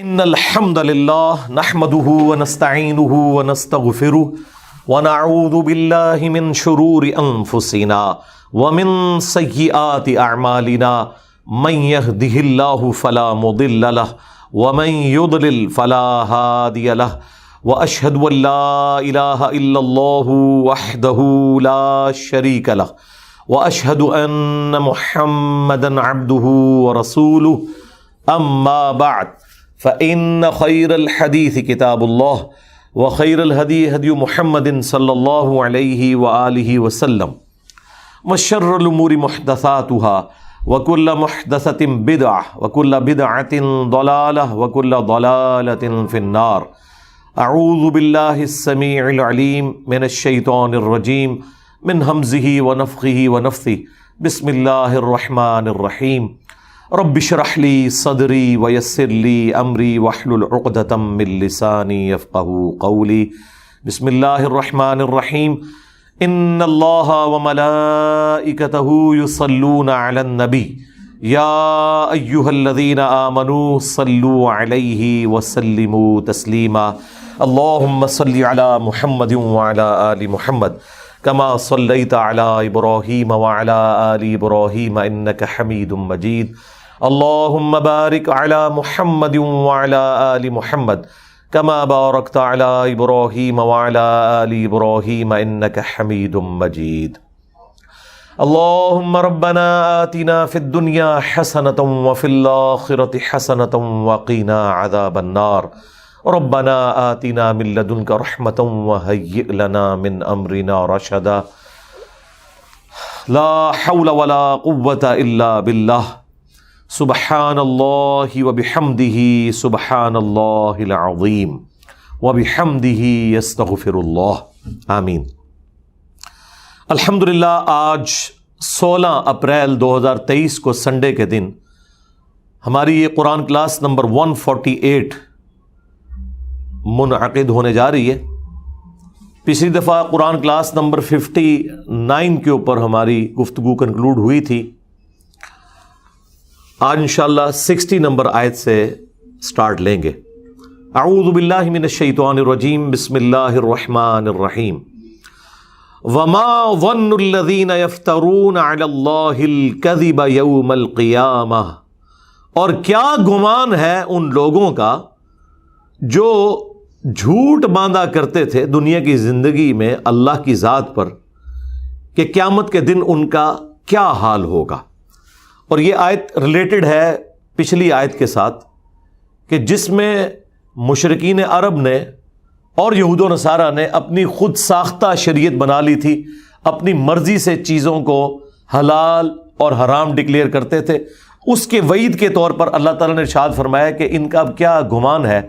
ان الحمد للہ نحمده ونستعینه ونستغفره ونعوذ باللہ من شرور انفسنا ومن سیئات اعمالنا من يهده اللہ فلا مضل له ومن يضلل فلا هادی له واشهد ان لا الہ الا اللہ وحدہ لا شریک له واشهد ان محمدا عبدہ ورسولہ اما بعد فإن خير الحديث كتاب الله وخير الهدي هدي محمد صلى الله عليه وآله وسلم وشر الأمور محدثاتها وكل محدثة بدعة وكل بدعة ضلالة وكل ضلالة في النار. أعوذ بالله السميع العليم من الشيطان الرجيم من همزه ونفخه ونفثه. بسم الله الرحمن الرحيم. رب اشرح لي صدري ويسر لي امري واحلل عقدة من لساني يفقهوا قولي. بسم الله الرحمن الرحيم. ان الله وملائكته يصلون على النبي يا ايها الذين امنوا صلوا عليه وسلموا تسليما. اللهم صل على محمد وعلى ال محمد كما صليت على ابراهيم وعلى ال ابراهيم انك حميد مجيد. اللهم بارك على محمد وعلى آل محمد كما باركت على إبراهيم وعلى آل إبراهيم إنك حميد مجيد. اللهم ربنا آتنا في الدنيا حسنة وفي الآخرة حسنة وقنا عذاب النار. ربنا آتنا من لدنك رحمة وهيئ لنا من أمرنا رشدا. لا حول ولا قوة إلا بالله. سبحان اللہ وبحمدہ سبحان اللہ العظیم وبحمدہ یستغفر اللہ. آمین. الحمدللہ آج 16 اپریل 2023 کو سنڈے کے دن ہماری یہ قرآن کلاس نمبر 148 منعقد ہونے جا رہی ہے. پچھلی دفعہ قرآن کلاس نمبر 59 کے اوپر ہماری گفتگو کنکلوڈ ہوئی تھی. آج انشاءاللہ 60 نمبر آیت سے سٹارٹ لیں گے. اعوذ باللہ من الشیطان الرجیم. بسم اللہ الرحمن الرحیم. وما ظن الذین یفترون علی اللہ الکذب یوم القیامہ. اور کیا گمان ہے ان لوگوں کا جو جھوٹ باندھا کرتے تھے دنیا کی زندگی میں اللہ کی ذات پر کہ قیامت کے دن ان کا کیا حال ہوگا. اور یہ آیت ریلیٹڈ ہے پچھلی آیت کے ساتھ کہ جس میں مشرکین عرب نے اور یہود و نصارہ نے اپنی خود ساختہ شریعت بنا لی تھی، اپنی مرضی سے چیزوں کو حلال اور حرام ڈکلیئر کرتے تھے. اس کے وعید کے طور پر اللہ تعالیٰ نے ارشاد فرمایا کہ ان کا اب کیا گمان ہے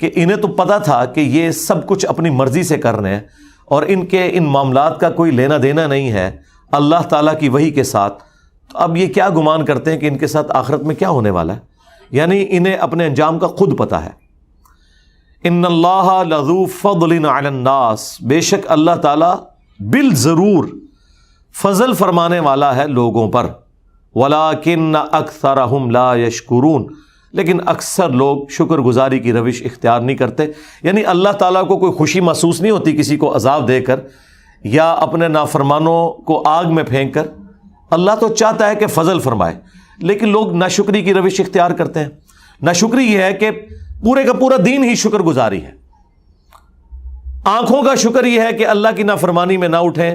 کہ انہیں تو پتہ تھا کہ یہ سب کچھ اپنی مرضی سے کر رہے ہیں اور ان کے ان معاملات کا کوئی لینا دینا نہیں ہے اللہ تعالیٰ کی وحی کے ساتھ. تو اب یہ کیا گمان کرتے ہیں کہ ان کے ساتھ آخرت میں کیا ہونے والا ہے. یعنی انہیں اپنے انجام کا خود پتہ ہے. ان اللہ لذو فضل علی الناس. بے شک اللہ تعالیٰ بالضرور فضل فرمانے والا ہے لوگوں پر. ولکن اکثرہم لا یشکرون. لیکن اکثر لوگ شکر گزاری کی روش اختیار نہیں کرتے. یعنی اللہ تعالیٰ کو کوئی خوشی محسوس نہیں ہوتی کسی کو عذاب دے کر یا اپنے نافرمانوں کو آگ میں پھینک کر. اللہ تو چاہتا ہے کہ فضل فرمائے لیکن لوگ ناشکری کی روش اختیار کرتے ہیں. ناشکری یہ ہے کہ پورے کا پورا دین ہی شکر گزاری ہے. آنکھوں کا شکر یہ ہے کہ اللہ کی نافرمانی میں نہ اٹھیں،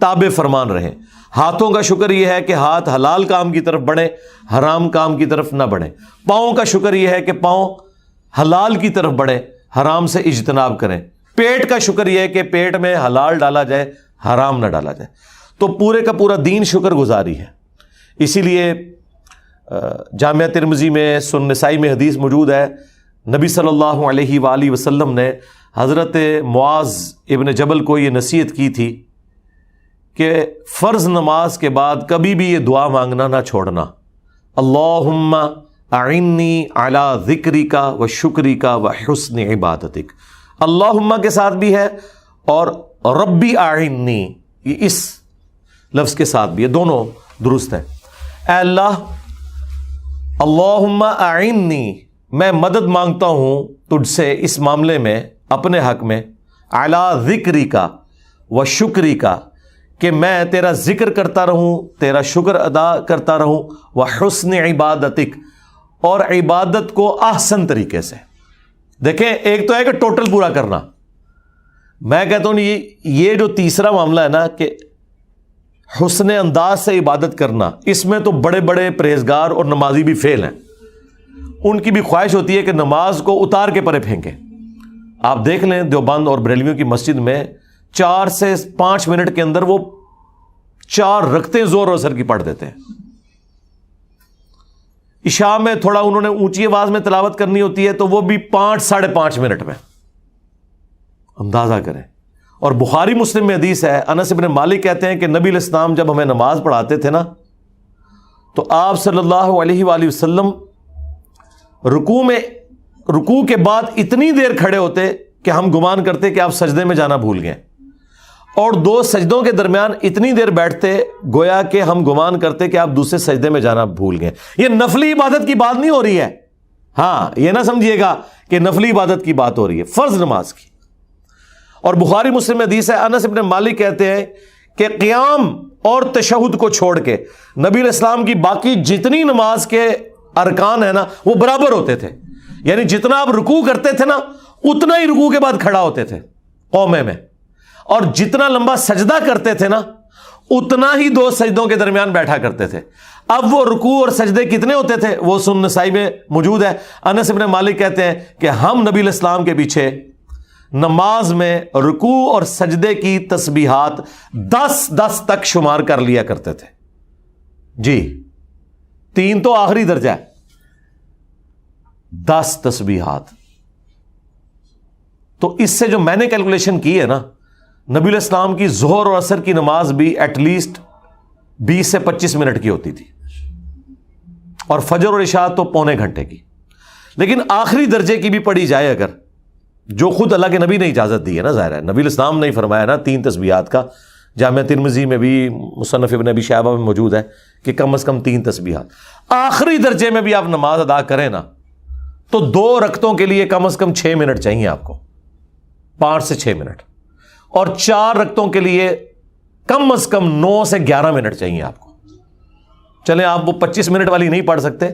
تابع فرمان رہیں. ہاتھوں کا شکر یہ ہے کہ ہاتھ حلال کام کی طرف بڑھیں، حرام کام کی طرف نہ بڑھیں. پاؤں کا شکر یہ ہے کہ پاؤں حلال کی طرف بڑھیں، حرام سے اجتناب کریں. پیٹ کا شکر یہ ہے کہ پیٹ میں حلال ڈالا جائے، حرام نہ ڈالا جائے. تو پورے کا پورا دین شکر گزاری ہے. اسی لیے جامعہ ترمذی میں سنن نسائی میں حدیث موجود ہے. نبی صلی اللہ علیہ وآلہ وسلم نے حضرت معاذ ابن جبل کو یہ نصیحت کی تھی کہ فرض نماز کے بعد کبھی بھی یہ دعا مانگنا نہ چھوڑنا. اللہم اعنی علی ذکرک و شکرک و حسن عبادتک. اللہم کے ساتھ بھی ہے اور ربی اعنی یہ اس لفظ کے ساتھ بھی ہے، دونوں درست ہیں. اے اللہ اللہم اعنی میں مدد مانگتا ہوں تجھ سے اس معاملے میں اپنے حق میں، علی ذکری کا و شکری کا، کہ میں تیرا ذکر کرتا رہوں، تیرا شکر ادا کرتا رہوں، و حسن عبادتک، اور عبادت کو احسن طریقے سے۔ دیکھیں، ایک تو ہے کہ ٹوٹل پورا کرنا، میں کہتا ہوں یہ جو تیسرا معاملہ ہے نا کہ حسن انداز سے عبادت کرنا، اس میں تو بڑے بڑے پرہیزگار اور نمازی بھی فیل ہیں۔ ان کی بھی خواہش ہوتی ہے کہ نماز کو اتار کے پرے پھینکیں۔ آپ دیکھ لیں دیوبند اور بریلویوں کی مسجد میں 4 سے 5 منٹ کے اندر وہ 4 رکعتیں زور و اثر کی پڑھ دیتے ہیں۔ عشاء میں تھوڑا انہوں نے اونچی آواز میں تلاوت کرنی ہوتی ہے تو وہ بھی 5 ساڑھے 5 منٹ میں۔ اندازہ کریں۔ اور بخاری مسلم میں حدیث ہے، انس بن مالک کہتے ہیں کہ نبی علیہ السلام جب ہمیں نماز پڑھاتے تھے نا تو آپ صلی اللہ علیہ وآلہ وسلم رکوع کے بعد اتنی دیر کھڑے ہوتے کہ ہم گمان کرتے کہ آپ سجدے میں جانا بھول گئے، اور 2 سجدوں کے درمیان اتنی دیر بیٹھتے گویا کہ ہم گمان کرتے کہ آپ دوسرے سجدے میں جانا بھول گئے۔ یہ نفلی عبادت کی بات نہیں ہو رہی ہے، ہاں یہ نہ سمجھیے گا کہ نفلی عبادت کی بات ہو رہی ہے، فرض نماز کی۔ اور بخاری مسلم میں حدیث ہے، انس بن مالک کہتے ہیں کہ قیام اور تشہد کو چھوڑ کے نبی علیہ السلام کی باقی جتنی نماز کے ارکان ہیں نا وہ برابر ہوتے تھے، یعنی جتنا آپ رکوع کرتے تھے نا اتنا ہی رکوع کے بعد کھڑا ہوتے تھے قومے میں، اور جتنا لمبا سجدہ کرتے تھے نا اتنا ہی 2 سجدوں کے درمیان بیٹھا کرتے تھے۔ اب وہ رکوع اور سجدے کتنے ہوتے تھے وہ سنن نسائی میں موجود ہے۔ انس بن مالک کہتے ہیں کہ ہم نبی علیہ السلام کے پیچھے نماز میں رکوع اور سجدے کی تسبیحات 10 تک شمار کر لیا کرتے تھے۔ جی 3 تو آخری درجہ ہے، 10 تسبیحات۔ تو اس سے جو میں نے کیلکولیشن کی ہے نا، نبی علیہ السلام کی ظہر اور عصر کی نماز بھی ایٹ لیسٹ 20 سے 25 منٹ کی ہوتی تھی، اور فجر اور عشاء تو پونے گھنٹے کی۔ لیکن آخری درجے کی بھی پڑھی جائے اگر، جو خود اللہ کے نبی نے اجازت دی ہے نا، ظاہر ہے نبی علیہ السلام نے ہی فرمایا نا 3 تسبیحات کا، جامع ترمذی میں بھی، مصنف ابن ابی شیبہ میں موجود ہے کہ کم از کم 3 تسبیحات۔ آخری درجے میں بھی آپ نماز ادا کریں نا تو 2 رکعتوں کے لیے کم از کم 6 منٹ چاہیے آپ کو، 5 سے 6 منٹ، اور 4 رکعتوں کے لیے کم از کم 9 سے 11 منٹ چاہیے آپ کو۔ چلیں آپ وہ 25 منٹ والی نہیں پڑھ سکتے،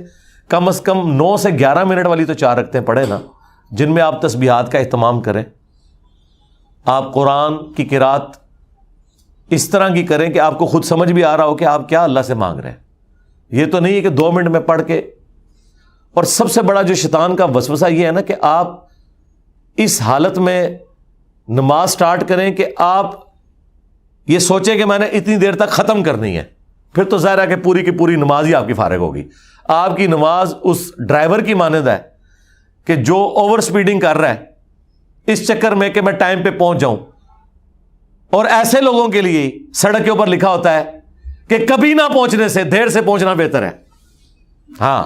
کم از کم 9 سے 11 منٹ والی تو 4 رکعتیں پڑھیں نا، جن میں آپ تسبیحات کا اہتمام کریں، آپ قرآن کی قرات اس طرح کی کریں کہ آپ کو خود سمجھ بھی آ رہا ہو کہ آپ کیا اللہ سے مانگ رہے ہیں۔ یہ تو نہیں ہے کہ 2 منٹ میں پڑھ کے۔ اور سب سے بڑا جو شیطان کا وسوسہ یہ ہے نا کہ آپ اس حالت میں نماز سٹارٹ کریں کہ آپ یہ سوچیں کہ میں نے اتنی دیر تک ختم کرنی ہے، پھر تو ظاہر ہے کہ پوری کی پوری نماز ہی آپ کی فارغ ہوگی۔ آپ کی نماز اس ڈرائیور کی مانند ہے کہ جو اوور سپیڈنگ کر رہا ہے اس چکر میں کہ میں ٹائم پہ پہنچ جاؤں، اور ایسے لوگوں کے لیے سڑک کے اوپر لکھا ہوتا ہے کہ کبھی نہ پہنچنے سے دیر سے پہنچنا بہتر ہے۔ ہاں،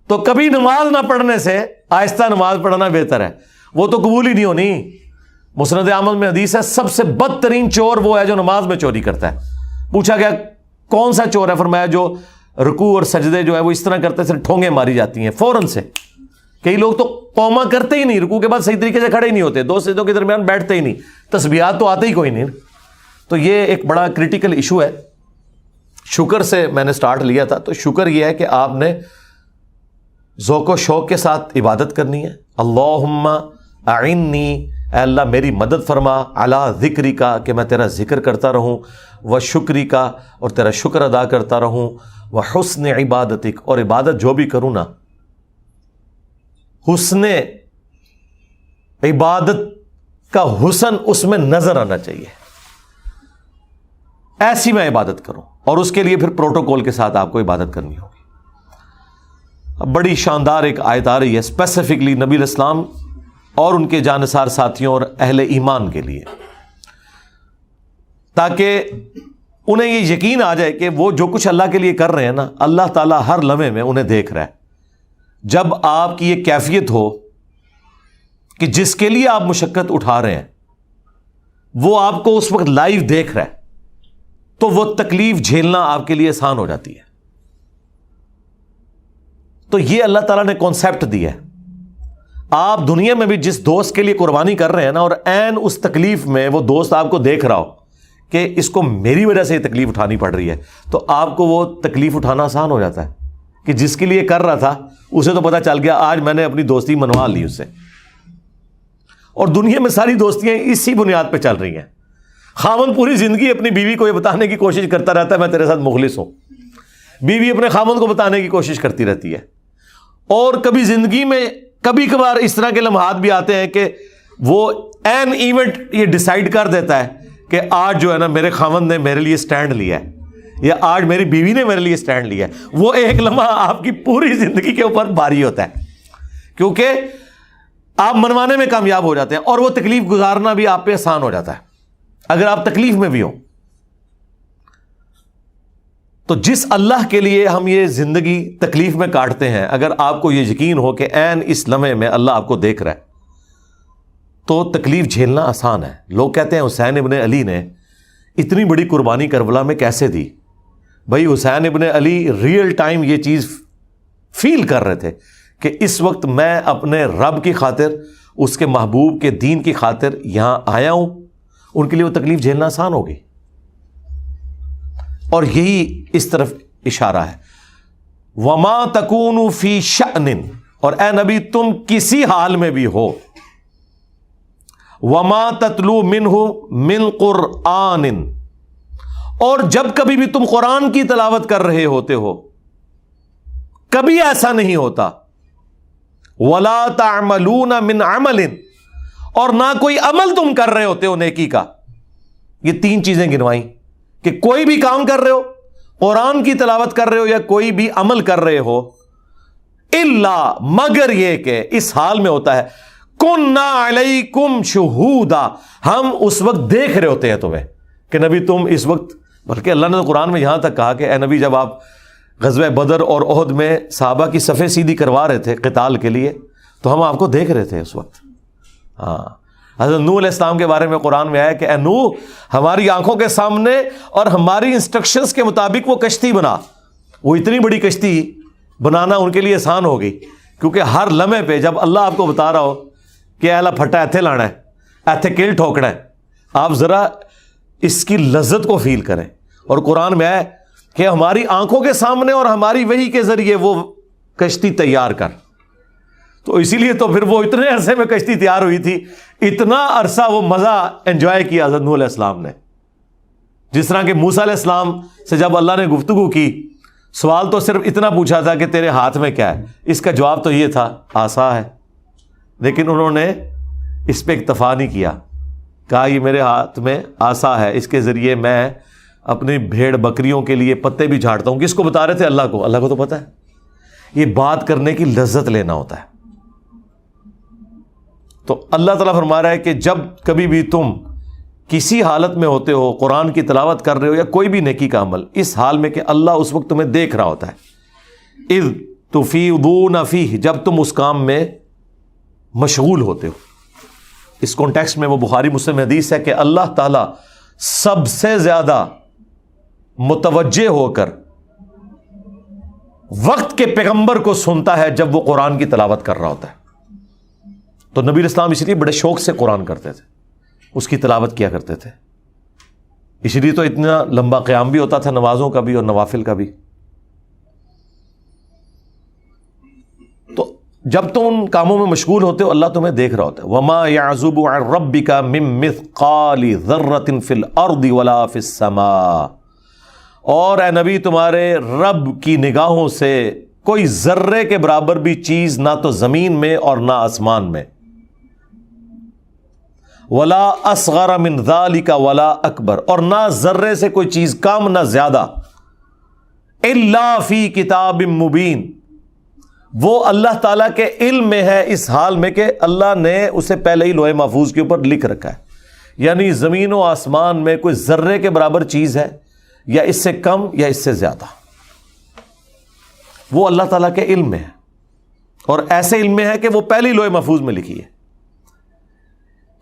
تو کبھی نماز نہ پڑھنے سے آہستہ نماز پڑھنا بہتر ہے، وہ تو قبول ہی نہیں ہونی۔ مسند احمد میں حدیث ہے سب سے بدترین چور وہ ہے جو نماز میں چوری کرتا ہے۔ پوچھا گیا کون سا چور ہے؟ فرمایا جو رکوع اور سجدے جو ہے وہ اس طرح کرتے سے ٹھونگیں ماری جاتی ہیں فوراً سے۔ کئی لوگ تو قوما کرتے ہی نہیں، رکوع کے بعد صحیح طریقے سے کھڑے ہی نہیں ہوتے، 2 سجدوں کے درمیان بیٹھتے ہی نہیں، تسبیحات تو آتے ہی کوئی نہیں۔ تو یہ ایک بڑا کریٹیکل ایشو ہے۔ شکر سے میں نے سٹارٹ لیا تھا، تو شکر یہ ہے کہ آپ نے ذوق و شوق کے ساتھ عبادت کرنی ہے۔ اللہم اعنی، اے اللہ میری مدد فرما، علی ذکری کا، کہ میں تیرا ذکر کرتا رہوں، و شکری کا، اور تیرا شکر ادا کرتا رہوں، و حسن عبادتک، اور عبادت جو بھی کروں نا حسن عبادت کا حسن اس میں نظر آنا چاہیے، ایسی میں عبادت کروں، اور اس کے لیے پھر پروٹوکول کے ساتھ آپ کو عبادت کرنی ہوگی۔ بڑی شاندار ایک آیت آ رہی ہے اسپیسیفکلی نبی علیہ السلام اور ان کے جانثار ساتھیوں اور اہل ایمان کے لیے، تاکہ انہیں یہ یقین آ جائے کہ وہ جو کچھ اللہ کے لیے کر رہے ہیں نا، اللہ تعالیٰ ہر لمحے میں انہیں دیکھ رہا ہے۔ جب آپ کی یہ کیفیت ہو کہ جس کے لیے آپ مشقت اٹھا رہے ہیں وہ آپ کو اس وقت لائیو دیکھ رہا ہے، تو وہ تکلیف جھیلنا آپ کے لیے آسان ہو جاتی ہے۔ تو یہ اللہ تعالیٰ نے کانسیپٹ دیا ہے. آپ دنیا میں بھی جس دوست کے لیے قربانی کر رہے ہیں نا، اور عین اس تکلیف میں وہ دوست آپ کو دیکھ رہا ہو کہ اس کو میری وجہ سے یہ تکلیف اٹھانی پڑ رہی ہے، تو آپ کو وہ تکلیف اٹھانا آسان ہو جاتا ہے کہ جس کے لیے کر رہا تھا اسے تو پتا چل گیا آج میں نے اپنی دوستی منوا لی اس سے. اور دنیا میں ساری دوستیاں اسی بنیاد پہ چل رہی ہیں. خاوند پوری زندگی اپنی بیوی کو یہ بتانے کی کوشش کرتا رہتا ہے میں تیرے ساتھ مخلص ہوں، بیوی اپنے خاوند کو بتانے کی کوشش کرتی رہتی ہے. اور کبھی زندگی میں کبھی کبھار اس طرح کے لمحات بھی آتے ہیں کہ وہ این ایونٹ یہ ڈیسائیڈ کر دیتا ہے کہ آج جو ہے نا میرے خاوند نے میرے لیے سٹینڈ لیا ہے، یا آج میری بیوی نے میرے لیے سٹینڈ لیا ہے. وہ ایک لمحہ آپ کی پوری زندگی کے اوپر بھاری ہوتا ہے، کیونکہ آپ منوانے میں کامیاب ہو جاتے ہیں اور وہ تکلیف گزارنا بھی آپ پہ آسان ہو جاتا ہے اگر آپ تکلیف میں بھی ہو. تو جس اللہ کے لیے ہم یہ زندگی تکلیف میں کاٹتے ہیں، اگر آپ کو یہ یقین ہو کہ عین اس لمحے میں اللہ آپ کو دیکھ رہا ہے تو تکلیف جھیلنا آسان ہے. لوگ کہتے ہیں حسین ابن علی نے اتنی بڑی قربانی کربلا میں کیسے دی؟ بھائی حسین ابن علی ریئل ٹائم یہ چیز فیل کر رہے تھے کہ اس وقت میں اپنے رب کی خاطر، اس کے محبوب کے دین کی خاطر یہاں آیا ہوں. ان کے لیے وہ تکلیف جھیلنا آسان ہوگی. اور یہی اس طرف اشارہ ہے. وما تکون فی شأن، اور اے نبی تم کسی حال میں بھی ہو، وما تتلو منہ من قرآن، اور جب کبھی بھی تم قرآن کی تلاوت کر رہے ہوتے ہو کبھی ایسا نہیں ہوتا، ولا تعملون من عمل، اور نہ کوئی عمل تم کر رہے ہوتے ہو نیکی کا. یہ تین چیزیں گنوائیں کہ کوئی بھی کام کر رہے ہو، قرآن کی تلاوت کر رہے ہو یا کوئی بھی عمل کر رہے ہو، الا مگر یہ کہ اس حال میں ہوتا ہے کنا علیکم شہودا، ہم اس وقت دیکھ رہے ہوتے ہیں تمہیں کہ نبی تم اس وقت. بلکہ اللہ نے تو قرآن میں یہاں تک کہا کہ اے نبی جب آپ غزوہ بدر اور احد میں صحابہ کی صفیں سیدھی کروا رہے تھے قتال کے لیے تو ہم آپ کو دیکھ رہے تھے اس وقت. ہاں، حضرت نوح علیہ السلام کے بارے میں قرآن میں آیا کہ اے نوح ہماری آنکھوں کے سامنے اور ہماری انسٹرکشنز کے مطابق وہ کشتی بنا. وہ اتنی بڑی کشتی بنانا ان کے لیے آسان ہو گئی کیونکہ ہر لمحے پہ جب اللہ آپ کو بتا رہا ہو کہ اعلیٰ پھٹا ایتھے لانا ہے، ایتھے کیل ٹھوکنا ہے، آپ ذرا اس کی لذت کو فیل کریں. اور قرآن میں آیا کہ ہماری آنکھوں کے سامنے اور ہماری وحی کے ذریعے وہ کشتی تیار کر. تو اسی لیے تو پھر وہ اتنے عرصے میں کشتی تیار ہوئی تھی، اتنا عرصہ وہ مزہ انجوائے کیا حضرت نوح علیہ السلام نے. جس طرح کہ موسیٰ علیہ السلام سے جب اللہ نے گفتگو کی، سوال تو صرف اتنا پوچھا تھا کہ تیرے ہاتھ میں کیا ہے، اس کا جواب تو یہ تھا عصا ہے. لیکن انہوں نے اس پہ اکتفا نہیں کیا، کہا یہ میرے ہاتھ میں عصا ہے، اس کے ذریعے میں اپنی بھیڑ بکریوں کے لیے پتے بھی جھاڑتا ہوں. کس کو بتا رہے تھے؟ اللہ کو. اللہ کو تو پتہ ہے. یہ بات کرنے کی لذت لینا ہوتا ہے. تو اللہ تعالیٰ فرما رہا ہے کہ جب کبھی بھی تم کسی حالت میں ہوتے ہو، قرآن کی تلاوت کر رہے ہو یا کوئی بھی نیکی کا عمل، اس حال میں کہ اللہ اس وقت تمہیں دیکھ رہا ہوتا ہے. اذ تفیضون فیہ، جب تم اس کام میں مشغول ہوتے ہو. اس کانٹیکسٹ میں وہ بخاری مسلم حدیث ہے کہ اللہ تعالیٰ سب سے زیادہ متوجہ ہو کر وقت کے پیغمبر کو سنتا ہے جب وہ قرآن کی تلاوت کر رہا ہوتا ہے. تو نبی اسلام اس لیے بڑے شوق سے قرآن کرتے تھے، اس کی تلاوت کیا کرتے تھے. اس لیے تو اتنا لمبا قیام بھی ہوتا تھا، نمازوں کا بھی اور نوافل کا بھی. تو جب تم ان کاموں میں مشغول ہوتے ہو اللہ تمہیں دیکھ رہا ہوتا ہے. وما يعزب عن ربك من مثقال ذرة في الارض ولا في السماء، اور اے نبی تمہارے رب کی نگاہوں سے کوئی ذرے کے برابر بھی چیز نہ تو زمین میں اور نہ آسمان میں، ولا اصغر من ذلك ولا اکبر، اور نہ ذرے سے کوئی چیز کم نہ زیادہ، الا فی کتاب مبین، وہ اللہ تعالیٰ کے علم میں ہے اس حال میں کہ اللہ نے اسے پہلے ہی لوح محفوظ کے اوپر لکھ رکھا ہے. یعنی زمین و آسمان میں کوئی ذرے کے برابر چیز ہے یا اس سے کم یا اس سے زیادہ، وہ اللہ تعالیٰ کے علم میں ہے. اور ایسے علم میں ہے کہ وہ پہلی لوح محفوظ میں لکھی ہے.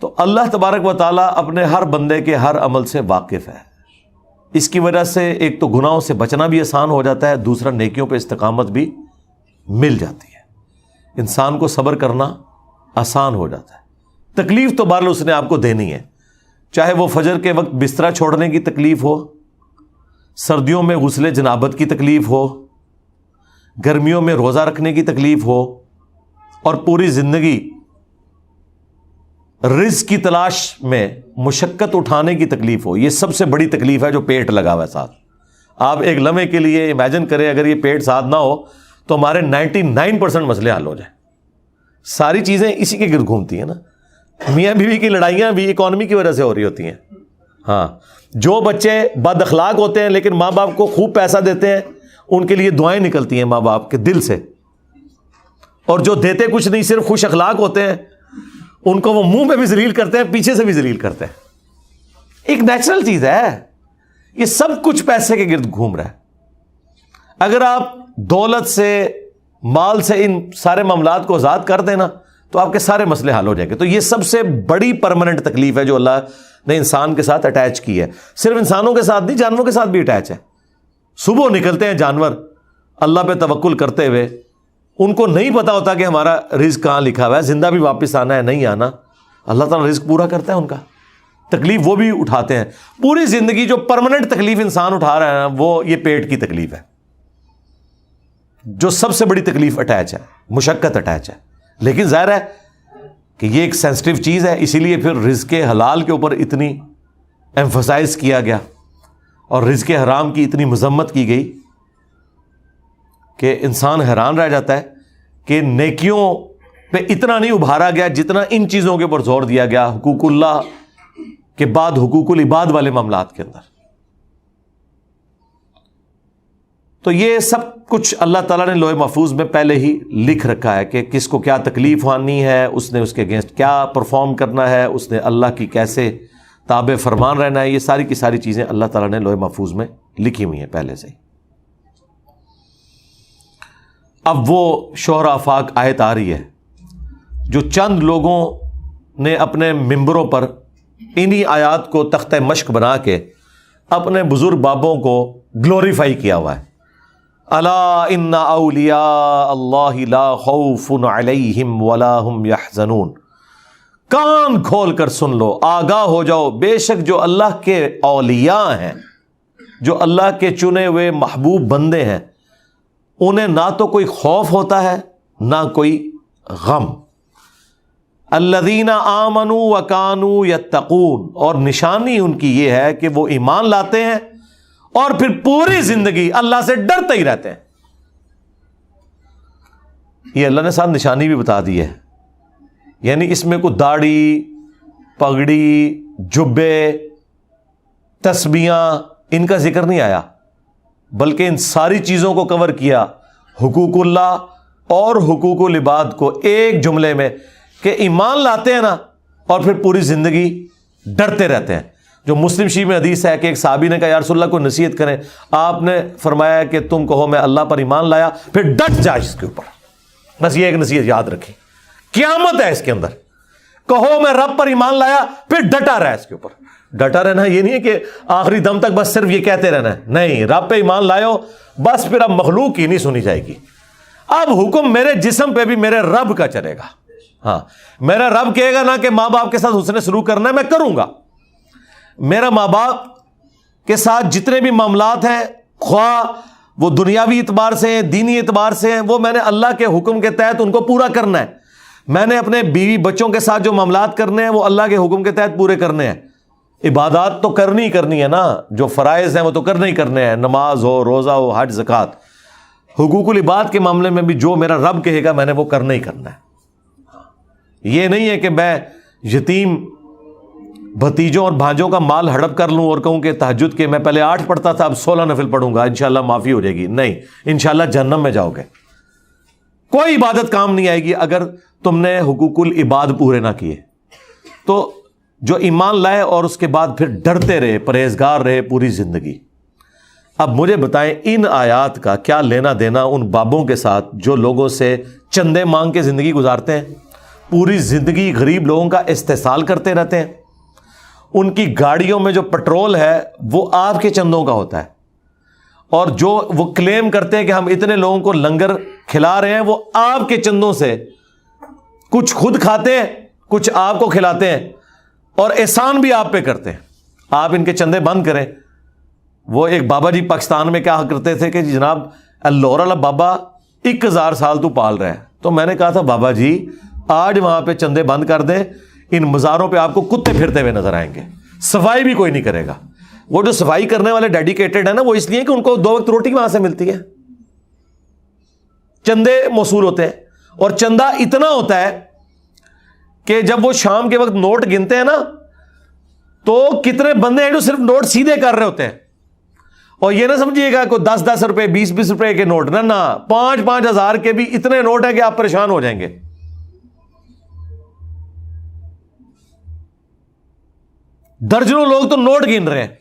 تو اللہ تبارک و تعالیٰ اپنے ہر بندے کے ہر عمل سے واقف ہے. اس کی وجہ سے ایک تو گناہوں سے بچنا بھی آسان ہو جاتا ہے، دوسرا نیکیوں پہ استقامت بھی مل جاتی ہے، انسان کو صبر کرنا آسان ہو جاتا ہے۔ تکلیف تو بہرحال اس نے آپ کو دینی ہے، چاہے وہ فجر کے وقت بستر چھوڑنے کی تکلیف ہو، سردیوں میں غسل جنابت کی تکلیف ہو، گرمیوں میں روزہ رکھنے کی تکلیف ہو، اور پوری زندگی رزق کی تلاش میں مشقت اٹھانے کی تکلیف ہو۔ یہ سب سے بڑی تکلیف ہے جو پیٹ لگا ہوا ہے ساتھ۔ آپ ایک لمحے کے لیے امیجن کریں اگر یہ پیٹ ساتھ نہ ہو تو ہمارے 99% مسئلے حل ہو جائیں۔ ساری چیزیں اسی کے گرد گھومتی ہیں نا۔ میاں بیوی کی لڑائیاں بھی اکانومی کی وجہ سے ہو رہی ہوتی ہیں۔ ہاں، جو بچے بد اخلاق ہوتے ہیں لیکن ماں باپ کو خوب پیسہ دیتے ہیں، ان کے لیے دعائیں نکلتی ہیں ماں باپ کے دل سے، اور جو دیتے کچھ نہیں صرف خوش اخلاق ہوتے ہیں، ان کو وہ منہ پہ بھی ذلیل کرتے ہیں، پیچھے سے بھی ذلیل کرتے ہیں۔ ایک نیچرل چیز ہے، یہ سب کچھ پیسے کے گرد گھوم رہا ہے۔ اگر آپ دولت سے، مال سے ان سارے معاملات کو آزاد کر دینا تو آپ کے سارے مسئلے حل ہو جائیں گے۔ تو یہ سب سے بڑی پرماننٹ تکلیف ہے جو اللہ نے انسان کے ساتھ اٹیچ کی ہے۔ صرف انسانوں کے ساتھ نہیں، جانوروں کے ساتھ بھی اٹیچ ہے۔ صبح نکلتے ہیں جانور اللہ پہ توکل کرتے ہوئے، ان کو نہیں پتا ہوتا کہ ہمارا رزق کہاں لکھا ہوا ہے، زندہ بھی واپس آنا ہے نہیں آنا، اللہ تعالیٰ رزق پورا کرتا ہے ان کا، تکلیف وہ بھی اٹھاتے ہیں۔ پوری زندگی جو پرماننٹ تکلیف انسان اٹھا رہا ہے نا، وہ یہ پیٹ کی تکلیف ہے، جو سب سے بڑی تکلیف اٹیچ ہے، مشقت اٹیچ ہے۔ لیکن ظاہر ہے کہ یہ ایک سینسٹیو چیز ہے، اسی لیے پھر رزق حلال کے اوپر اتنی ایمفسائز کیا گیا اور رزق حرام کی اتنی مذمت کی گئی کہ انسان حیران رہ جاتا ہے کہ نیکیوں پہ اتنا نہیں ابھارا گیا جتنا ان چیزوں کے اوپر زور دیا گیا، حقوق اللہ کے بعد حقوق العباد والے معاملات کے اندر۔ تو یہ سب کچھ اللہ تعالیٰ نے لوح محفوظ میں پہلے ہی لکھ رکھا ہے کہ کس کو کیا تکلیف آنی ہے، اس نے اس کے اگینسٹ کیا پرفارم کرنا ہے، اس نے اللہ کی کیسے تابع فرمان رہنا ہے۔ یہ ساری کی ساری چیزیں اللہ تعالیٰ نے لوح محفوظ میں لکھی ہوئی ہیں پہلے سے ہی۔ اب وہ شعراء آفاق آیت آ رہی ہے جو چند لوگوں نے اپنے ممبروں پر انہی آیات کو تختہ مشق بنا کے اپنے بزرگ بابوں کو گلوریفائی کیا ہوا ہے۔ الا ان اولیاء اللہ لا خوف علیہم ولا ہم یحزنون، کان کھول کر سن لو، آگاہ ہو جاؤ، بے شک جو اللہ کے اولیاء ہیں، جو اللہ کے چنے ہوئے محبوب بندے ہیں، انہیں نہ تو کوئی خوف ہوتا ہے نہ کوئی غم۔ الذین آمنوا وکانوا یتقون، اور نشانی ان کی یہ ہے کہ وہ ایمان لاتے ہیں اور پھر پوری زندگی اللہ سے ڈرتے ہی رہتے ہیں۔ یہ اللہ نے ساتھ نشانی بھی بتا دی ہے، یعنی اس میں کوئی داڑھی، پگڑی، جبے، تسبیحاں ان کا ذکر نہیں آیا، بلکہ ان ساری چیزوں کو کور کیا، حقوق اللہ اور حقوق العباد کو ایک جملے میں، کہ ایمان لاتے ہیں نا اور پھر پوری زندگی ڈرتے رہتے ہیں۔ جو مسلم شریف میں حدیث ہے کہ ایک صحابی نے کہا یا رسول اللہ کو نصیحت کریں، آپ نے فرمایا کہ تم کہو میں اللہ پر ایمان لایا، پھر ڈٹ جا اس کے اوپر۔ بس یہ ایک نصیحت یاد رکھیں، قیامت ہے اس کے اندر، کہو میں رب پر ایمان لایا، پھر ڈٹا رہا ہے اس کے اوپر۔ ڈٹا رہنا یہ نہیں ہے کہ آخری دم تک بس صرف یہ کہتے رہنا ہے، نہیں، رب پہ ایمان لائو بس، پھر اب مخلوق کی نہیں سنی جائے گی، اب حکم میرے جسم پہ بھی میرے رب کا چلے گا۔ ہاں، میرا رب کہے گا نا کہ ماں باپ کے ساتھ حسن سلوک کرنا ہے، میں کروں گا۔ میرا ماں باپ کے ساتھ جتنے بھی معاملات ہیں، خواہ وہ دنیاوی اعتبار سے ہیں، دینی اعتبار سے ہیں، وہ میں نے اللہ کے حکم کے تحت ان کو پورا کرنا ہے۔ میں نے اپنے بیوی بچوں کے ساتھ جو معاملات کرنے ہیں وہ اللہ کے حکم کے تحت پورے کرنے ہیں۔ عبادات تو کرنی کرنی ہے نا، جو فرائض ہیں وہ تو کرنے ہی کرنے ہیں، نماز ہو، روزہ ہو، حج، زکوٰۃ۔ حقوق العباد کے معاملے میں بھی جو میرا رب کہے گا میں نے وہ کرنا ہی کرنا ہے۔ یہ نہیں ہے کہ میں یتیم بھتیجوں اور بھانجوں کا مال ہڑپ کر لوں اور کہوں کہ تہجد کے میں پہلے 8 پڑھتا تھا اب 16 نفل پڑھوں گا، انشاءاللہ معافی ہو جائے گی۔ نہیں، انشاءاللہ جہنم میں جاؤ گے۔ کوئی عبادت کام نہیں آئے گی اگر تم نے حقوق العباد پورے نہ کیے۔ تو جو ایمان لائے اور اس کے بعد پھر ڈرتے رہے، پرہیزگار رہے پوری زندگی۔ اب مجھے بتائیں ان آیات کا کیا لینا دینا ان بابوں کے ساتھ جو لوگوں سے چندے مانگ کے زندگی گزارتے ہیں، پوری زندگی غریب لوگوں کا استحصال کرتے رہتے ہیں، ان کی گاڑیوں میں جو پٹرول ہے وہ آپ کے چندوں کا ہوتا ہے، اور جو وہ کلیم کرتے ہیں کہ ہم اتنے لوگوں کو لنگر کھلا رہے ہیں، وہ آپ کے چندوں سے کچھ خود کھاتے ہیں، کچھ آپ کو کھلاتے ہیں، اور احسان بھی آپ پہ کرتے ہیں. آپ ان کے چندے بند کریں. وہ ایک بابا جی پاکستان میں کیا کرتے تھے کہ جناب اللہ بابا 1000 سال تو پال رہا ہے. تو میں نے کہا تھا بابا جی آج وہاں پہ چندے بند کر دیں، ان مزاروں پہ آپ کو کتے پھرتے ہوئے نظر آئیں گے، صفائی بھی کوئی نہیں کرے گا. وہ جو صفائی کرنے والے ڈیڈیکیٹڈ ہیں نا، وہ اس لیے کہ ان کو 2 وقت روٹی وہاں سے ملتی ہے. چندے موصول ہوتے ہیں، اور چندہ اتنا ہوتا ہے کہ جب وہ شام کے وقت نوٹ گنتے ہیں نا، تو کتنے بندے ہیں جو صرف نوٹ سیدھے کر رہے ہوتے ہیں. اور یہ نہ سمجھیے گا کوئی 10 روپے 20 روپے کے نوٹ، نہ 5 ہزار کے بھی اتنے نوٹ ہیں کہ آپ پریشان ہو جائیں گے. درجنوں لوگ تو نوٹ گن رہے ہیں،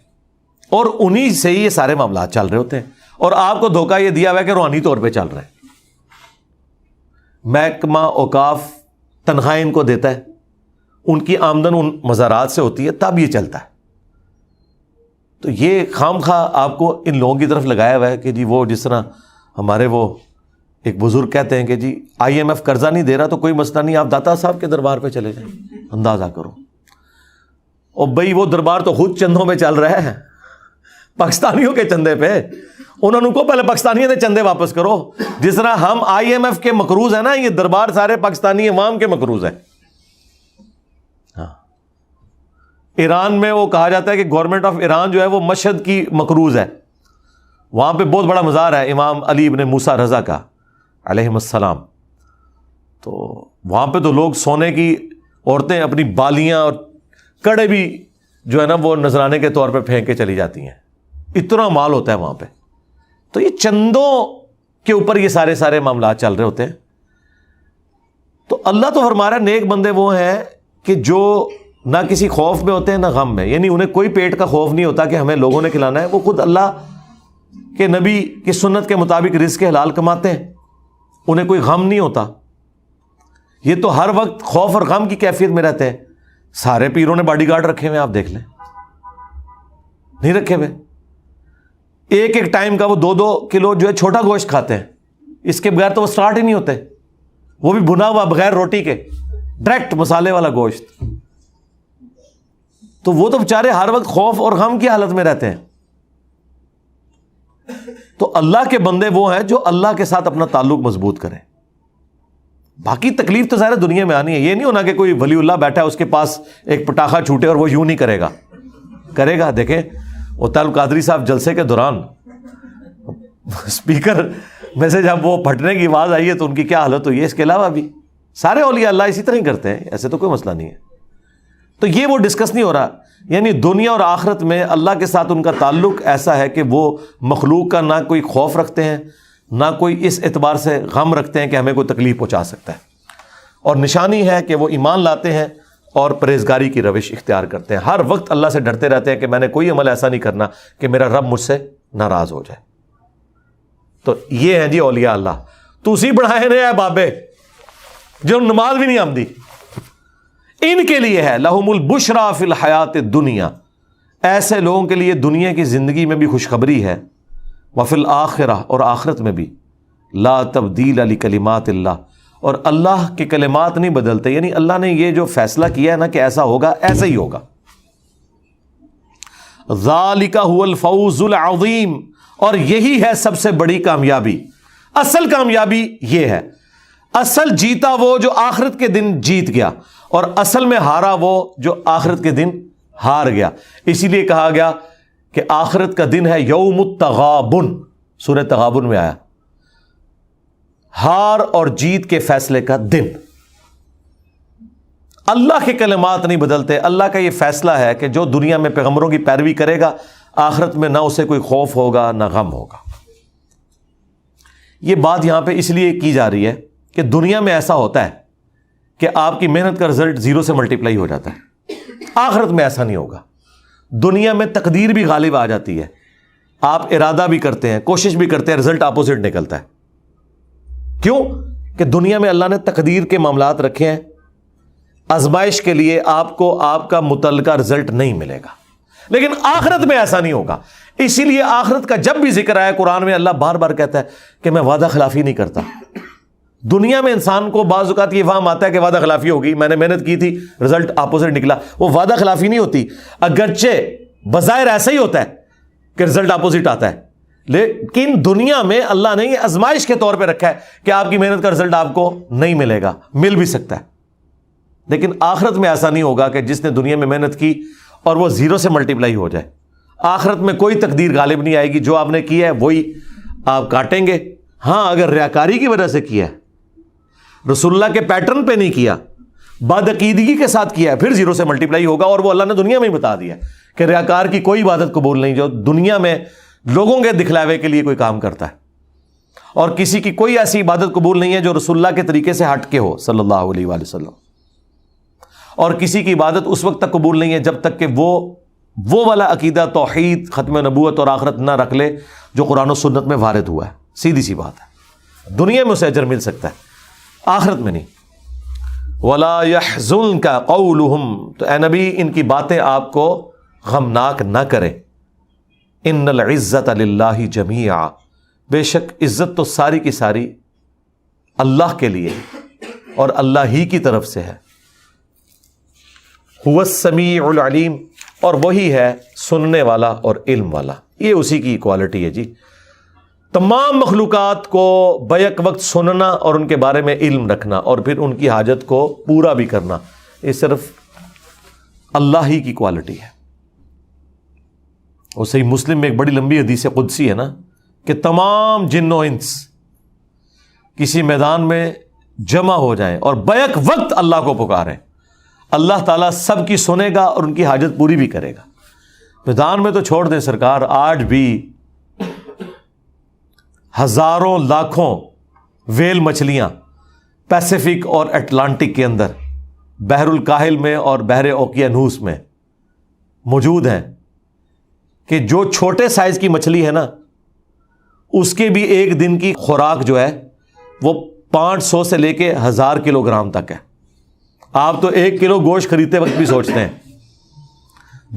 اور انہی سے ہی یہ سارے معاملات چل رہے ہوتے ہیں، اور آپ کو دھوکہ یہ دیا ہوا ہے کہ روحانی طور پہ چل رہے ہیں. محکمہ اوقاف تنخواہیں ان کو دیتا ہے، ان کی آمدن ان مزارات سے ہوتی ہے، تب یہ چلتا ہے. تو یہ خام خواہ آپ کو ان لوگوں کی طرف لگایا ہوا ہے کہ جی وہ جس طرح ہمارے وہ ایک بزرگ کہتے ہیں کہ جی IMF قرضہ نہیں دے رہا تو کوئی مسئلہ نہیں، آپ داتا صاحب کے دربار پہ چلے جائیں، اندازہ کرو. اور بھائی وہ دربار تو خود چندوں پہ چل رہا ہے، پاکستانیوں کے چندے پہ. انہوں نے کو پہلے پاکستانیوں نے چندے واپس کرو. جس طرح ہم IMF کے مقروض ہیں نا، یہ دربار سارے پاکستانی عوام کے مقروض ہیں. ہاں، ایران میں وہ کہا جاتا ہے کہ گورنمنٹ آف ایران جو ہے وہ مشہد کی مقروض ہے. وہاں پہ بہت بڑا مزار ہے امام علی ابن موسیٰ رضا کا علیہ السلام. تو وہاں پہ تو لوگ سونے کی، عورتیں اپنی بالیاں اور کڑے بھی جو ہے نا وہ نذرانے کے طور پہ پھینک کے چلی جاتی ہیں. اتنا مال ہوتا ہے وہاں پہ. تو یہ چندوں کے اوپر یہ سارے معاملات چل رہے ہوتے ہیں. تو اللہ تو فرما رہا ہے نیک بندے وہ ہیں کہ جو نہ کسی خوف میں ہوتے ہیں نہ غم میں، یعنی انہیں کوئی پیٹ کا خوف نہیں ہوتا کہ ہمیں لوگوں نے کھلانا ہے. وہ خود اللہ کہ نبی کی سنت کے مطابق رزق حلال کماتے ہیں، انہیں کوئی غم نہیں ہوتا. یہ تو ہر وقت خوف اور غم کی کیفیت میں رہتے ہیں. سارے پیروں نے باڈی گارڈ رکھے ہوئے، آپ دیکھ لیں، نہیں رکھے ہوئے. ایک ٹائم کا وہ 2 کلو جو ہے چھوٹا گوشت کھاتے ہیں، اس کے بغیر تو وہ سٹارٹ ہی نہیں ہوتے. وہ بھی بھنا ہوا بغیر روٹی کے، ڈائریکٹ مسالے والا گوشت. تو وہ تو بیچارے ہر وقت خوف اور غم کی حالت میں رہتے ہیں. تو اللہ کے بندے وہ ہیں جو اللہ کے ساتھ اپنا تعلق مضبوط کریں. باقی تکلیف تو ظاہر دنیا میں آنی ہے. یہ نہیں ہونا کہ کوئی ولی اللہ بیٹھا ہے اس کے پاس ایک پٹاخہ چھوٹے اور وہ یوں نہیں کرے گا. کرے گا. دیکھیں اوتال قادری صاحب جلسے کے دوران اسپیکر میں سے جب وہ پھٹنے کی آواز آئی ہے تو ان کی کیا حالت ہوئی ہے. اس کے علاوہ بھی سارے اولیاء اللہ اسی طرح ہی کرتے ہیں، ایسے تو کوئی مسئلہ نہیں ہے. تو یہ وہ ڈسکس نہیں ہو رہا. یعنی دنیا اور آخرت میں اللہ کے ساتھ ان کا تعلق ایسا ہے کہ وہ مخلوق کا نہ کوئی خوف رکھتے ہیں، نہ کوئی اس اعتبار سے غم رکھتے ہیں کہ ہمیں کوئی تکلیف پہنچا سکتا ہے. اور نشانی ہے کہ وہ ایمان لاتے ہیں اور پرہیزگاری کی روش اختیار کرتے ہیں. ہر وقت اللہ سے ڈرتے رہتے ہیں کہ میں نے کوئی عمل ایسا نہیں کرنا کہ میرا رب مجھ سے ناراض ہو جائے. تو یہ ہیں جی اولیاء اللہ. تسی بڑھائے رہے ہیں بابے جو نماز بھی نہیں آمدی، ان کے لیے ہے لہم البشرا فی الحیات الدنیا. ایسے لوگوں کے لیے دنیا کی زندگی میں بھی خوشخبری ہے، وفی الآخرہ اور آخرت میں بھی. لا تبدیل لکلمات اللہ، اور اللہ کے کلمات نہیں بدلتے. یعنی اللہ نے یہ جو فیصلہ کیا ہے نا کہ ایسا ہوگا ایسا ہی ہوگا. ذالک هو الفوز العظیم، اور یہی ہے سب سے بڑی کامیابی. اصل کامیابی یہ ہے. اصل جیتا وہ جو آخرت کے دن جیت گیا، اور اصل میں ہارا وہ جو آخرت کے دن ہار گیا. اسی لیے کہا گیا کہ آخرت کا دن ہے یوم التغابن. سورہ تغابن میں آیا ہار اور جیت کے فیصلے کا دن. اللہ کے کلمات نہیں بدلتے. اللہ کا یہ فیصلہ ہے کہ جو دنیا میں پیغمبروں کی پیروی کرے گا آخرت میں نہ اسے کوئی خوف ہوگا نہ غم ہوگا. یہ بات یہاں پہ اس لیے کی جا رہی ہے کہ دنیا میں ایسا ہوتا ہے کہ آپ کی محنت کا رزلٹ 0 سے ملٹیپلائی ہو جاتا ہے. آخرت میں ایسا نہیں ہوگا. دنیا میں تقدیر بھی غالب آ جاتی ہے. آپ ارادہ بھی کرتے ہیں، کوشش بھی کرتے ہیں، رزلٹ اپوزٹ نکلتا ہے. کیوں؟ کہ دنیا میں اللہ نے تقدیر کے معاملات رکھے ہیں. آزمائش کے لیے آپ کو آپ کا متعلقہ رزلٹ نہیں ملے گا. لیکن آخرت میں ایسا نہیں ہوگا. اسی لیے آخرت کا جب بھی ذکر آیا قرآن میں اللہ بار بار کہتا ہے کہ میں وعدہ خلافی نہیں کرتا. دنیا میں انسان کو بعض اوقات یہ فہم آتا ہے کہ وعدہ خلافی ہوگی, میں نے محنت کی تھی رزلٹ اپوزٹ نکلا. وہ وعدہ خلافی نہیں ہوتی, اگرچہ بظاہر ایسا ہی ہوتا ہے کہ رزلٹ اپوزٹ آتا ہے, لیکن دنیا میں اللہ نے یہ آزمائش کے طور پہ رکھا ہے کہ آپ کی محنت کا رزلٹ آپ کو نہیں ملے گا, مل بھی سکتا ہے. لیکن آخرت میں ایسا نہیں ہوگا کہ جس نے دنیا میں محنت کی اور وہ زیرو سے ملٹیپلائی ہو جائے. آخرت میں کوئی تقدیر غالب نہیں آئے گی, جو آپ نے کیا ہے وہی آپ کاٹیں گے. ہاں اگر ریاکاری کی وجہ سے کیا ہے, رسول اللہ کے پیٹرن پہ نہیں کیا, بدعقیدگی کے ساتھ کیا ہے, پھر زیرو سے ملٹیپلائی ہوگا. اور وہ اللہ نے دنیا میں ہی بتا دیا کہ ریاکار کی کوئی عبادت قبول نہیں جو دنیا میں لوگوں کے دکھلاوے کے لیے کوئی کام کرتا ہے. اور کسی کی کوئی ایسی عبادت قبول نہیں ہے جو رسول اللہ کے طریقے سے ہٹ کے ہو صلی اللہ علیہ وآلہ وسلم. اور کسی کی عبادت اس وقت تک قبول نہیں ہے جب تک کہ وہ والا عقیدہ توحید, ختم نبوت اور آخرت نہ رکھ لے جو قرآن و سنت میں وارد ہوا ہے. سیدھی سی بات ہے, دنیا میں اسے اجر مل سکتا ہے, آخرت میں نہیں. وَلَا يَحْزُنْكَ قَوْلُهُمْ, تو اے نبی ان کی باتیں آپ کو غمناک نہ کریں. ان العزت للہ جمیعا, بے شک عزت تو ساری کی ساری اللہ کے لیے اور اللہ ہی کی طرف سے ہے. هو السمیع العلیم, اور وہی ہے سننے والا اور علم والا. یہ اسی کی کوالٹی ہے جی. تمام مخلوقات کو بیک وقت سننا اور ان کے بارے میں علم رکھنا اور پھر ان کی حاجت کو پورا بھی کرنا, یہ صرف اللہ ہی کی کوالٹی ہے. اور صحیح مسلم میں ایک بڑی لمبی حدیث قدسی ہے نا کہ تمام جن و انس کسی میدان میں جمع ہو جائیں اور بیک وقت اللہ کو پکاریں, اللہ تعالیٰ سب کی سنے گا اور ان کی حاجت پوری بھی کرے گا. میدان میں تو چھوڑ دیں سرکار, آج بھی ہزاروں لاکھوں ویل مچھلیاں پیسیفک اور اٹلانٹک کے اندر, بحر الکاہل میں اور بحر اوقیانوس میں موجود ہیں کہ جو چھوٹے سائز کی مچھلی ہے نا اس کے بھی ایک دن کی خوراک جو ہے وہ 500 سے لے کے 1000 کلو گرام تک ہے. آپ تو 1 کلو گوشت خریدتے وقت بھی سوچتے ہیں.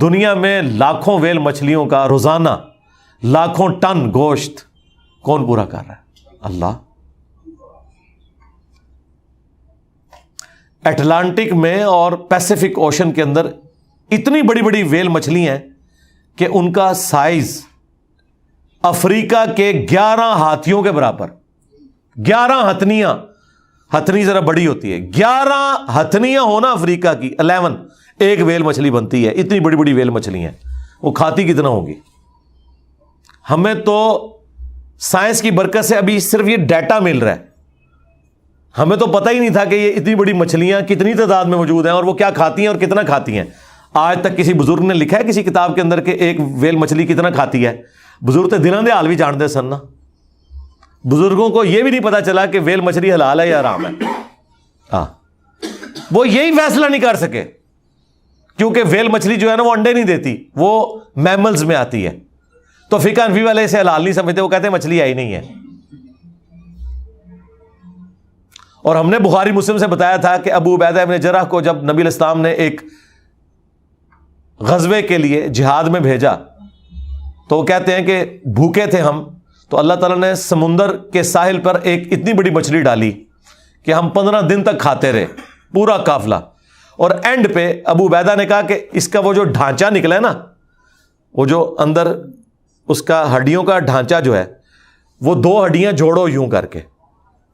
دنیا میں لاکھوں ویل مچھلیوں کا روزانہ لاکھوں ٹن گوشت کون پورا کر رہا ہے؟ اللہ. اٹلانٹک میں اور پیسیفک اوشن کے اندر اتنی بڑی بڑی ویل مچھلی ہیں کہ ان کا سائز افریقہ کے 11 ہاتھیوں کے برابر. 11 ہتھنیاں, ہتھنی ذرا بڑی ہوتی ہے, 11 ہتھنیاں ہونا افریقہ کی 11 ایک ویل مچھلی بنتی ہے. اتنی بڑی بڑی ویل مچھلی ہیں, وہ کھاتی کتنا ہوگی؟ ہمیں تو سائنس کی برکت سے ابھی صرف یہ ڈیٹا مل رہا ہے, ہمیں تو پتہ ہی نہیں تھا کہ یہ اتنی بڑی مچھلیاں کتنی تعداد میں موجود ہیں اور وہ کیا کھاتی ہیں اور کتنا کھاتی ہیں. آج تک کسی بزرگ نے لکھا ہے کسی کتاب کے اندر کہ ایک ویل مچھلی کتنا کھاتی ہے؟ بزرگ تو دنوں دے حال بھی جانتے سن نا. بزرگوں کو یہ بھی نہیں پتا چلا کہ ویل مچھلی حلال ہے یا حرام ہے. وہ یہی فیصلہ نہیں کر سکے کیونکہ ویل مچھلی جو ہے نا وہ انڈے نہیں دیتی, وہ میملز میں آتی ہے. تو فقہ حنفی والے اسے حلال نہیں سمجھتے, وہ کہتے ہیں مچھلی آئی نہیں ہے. اور ہم نے بخاری مسلم سے بتایا تھا کہ ابو عبیدہ ابن جرح کو جب نبی علیہ السلام نے ایک غزوے کے لیے جہاد میں بھیجا تو وہ کہتے ہیں کہ بھوکے تھے ہم, تو اللہ تعالیٰ نے سمندر کے ساحل پر ایک اتنی بڑی مچھلی ڈالی کہ ہم 15 دن تک کھاتے رہے پورا قافلہ. اور اینڈ پہ ابو عبیدہ نے کہا کہ اس کا وہ جو ڈھانچہ نکلا ہے نا, وہ جو اندر اس کا ہڈیوں کا ڈھانچہ جو ہے وہ 2 ہڈیاں جوڑو یوں کر کے,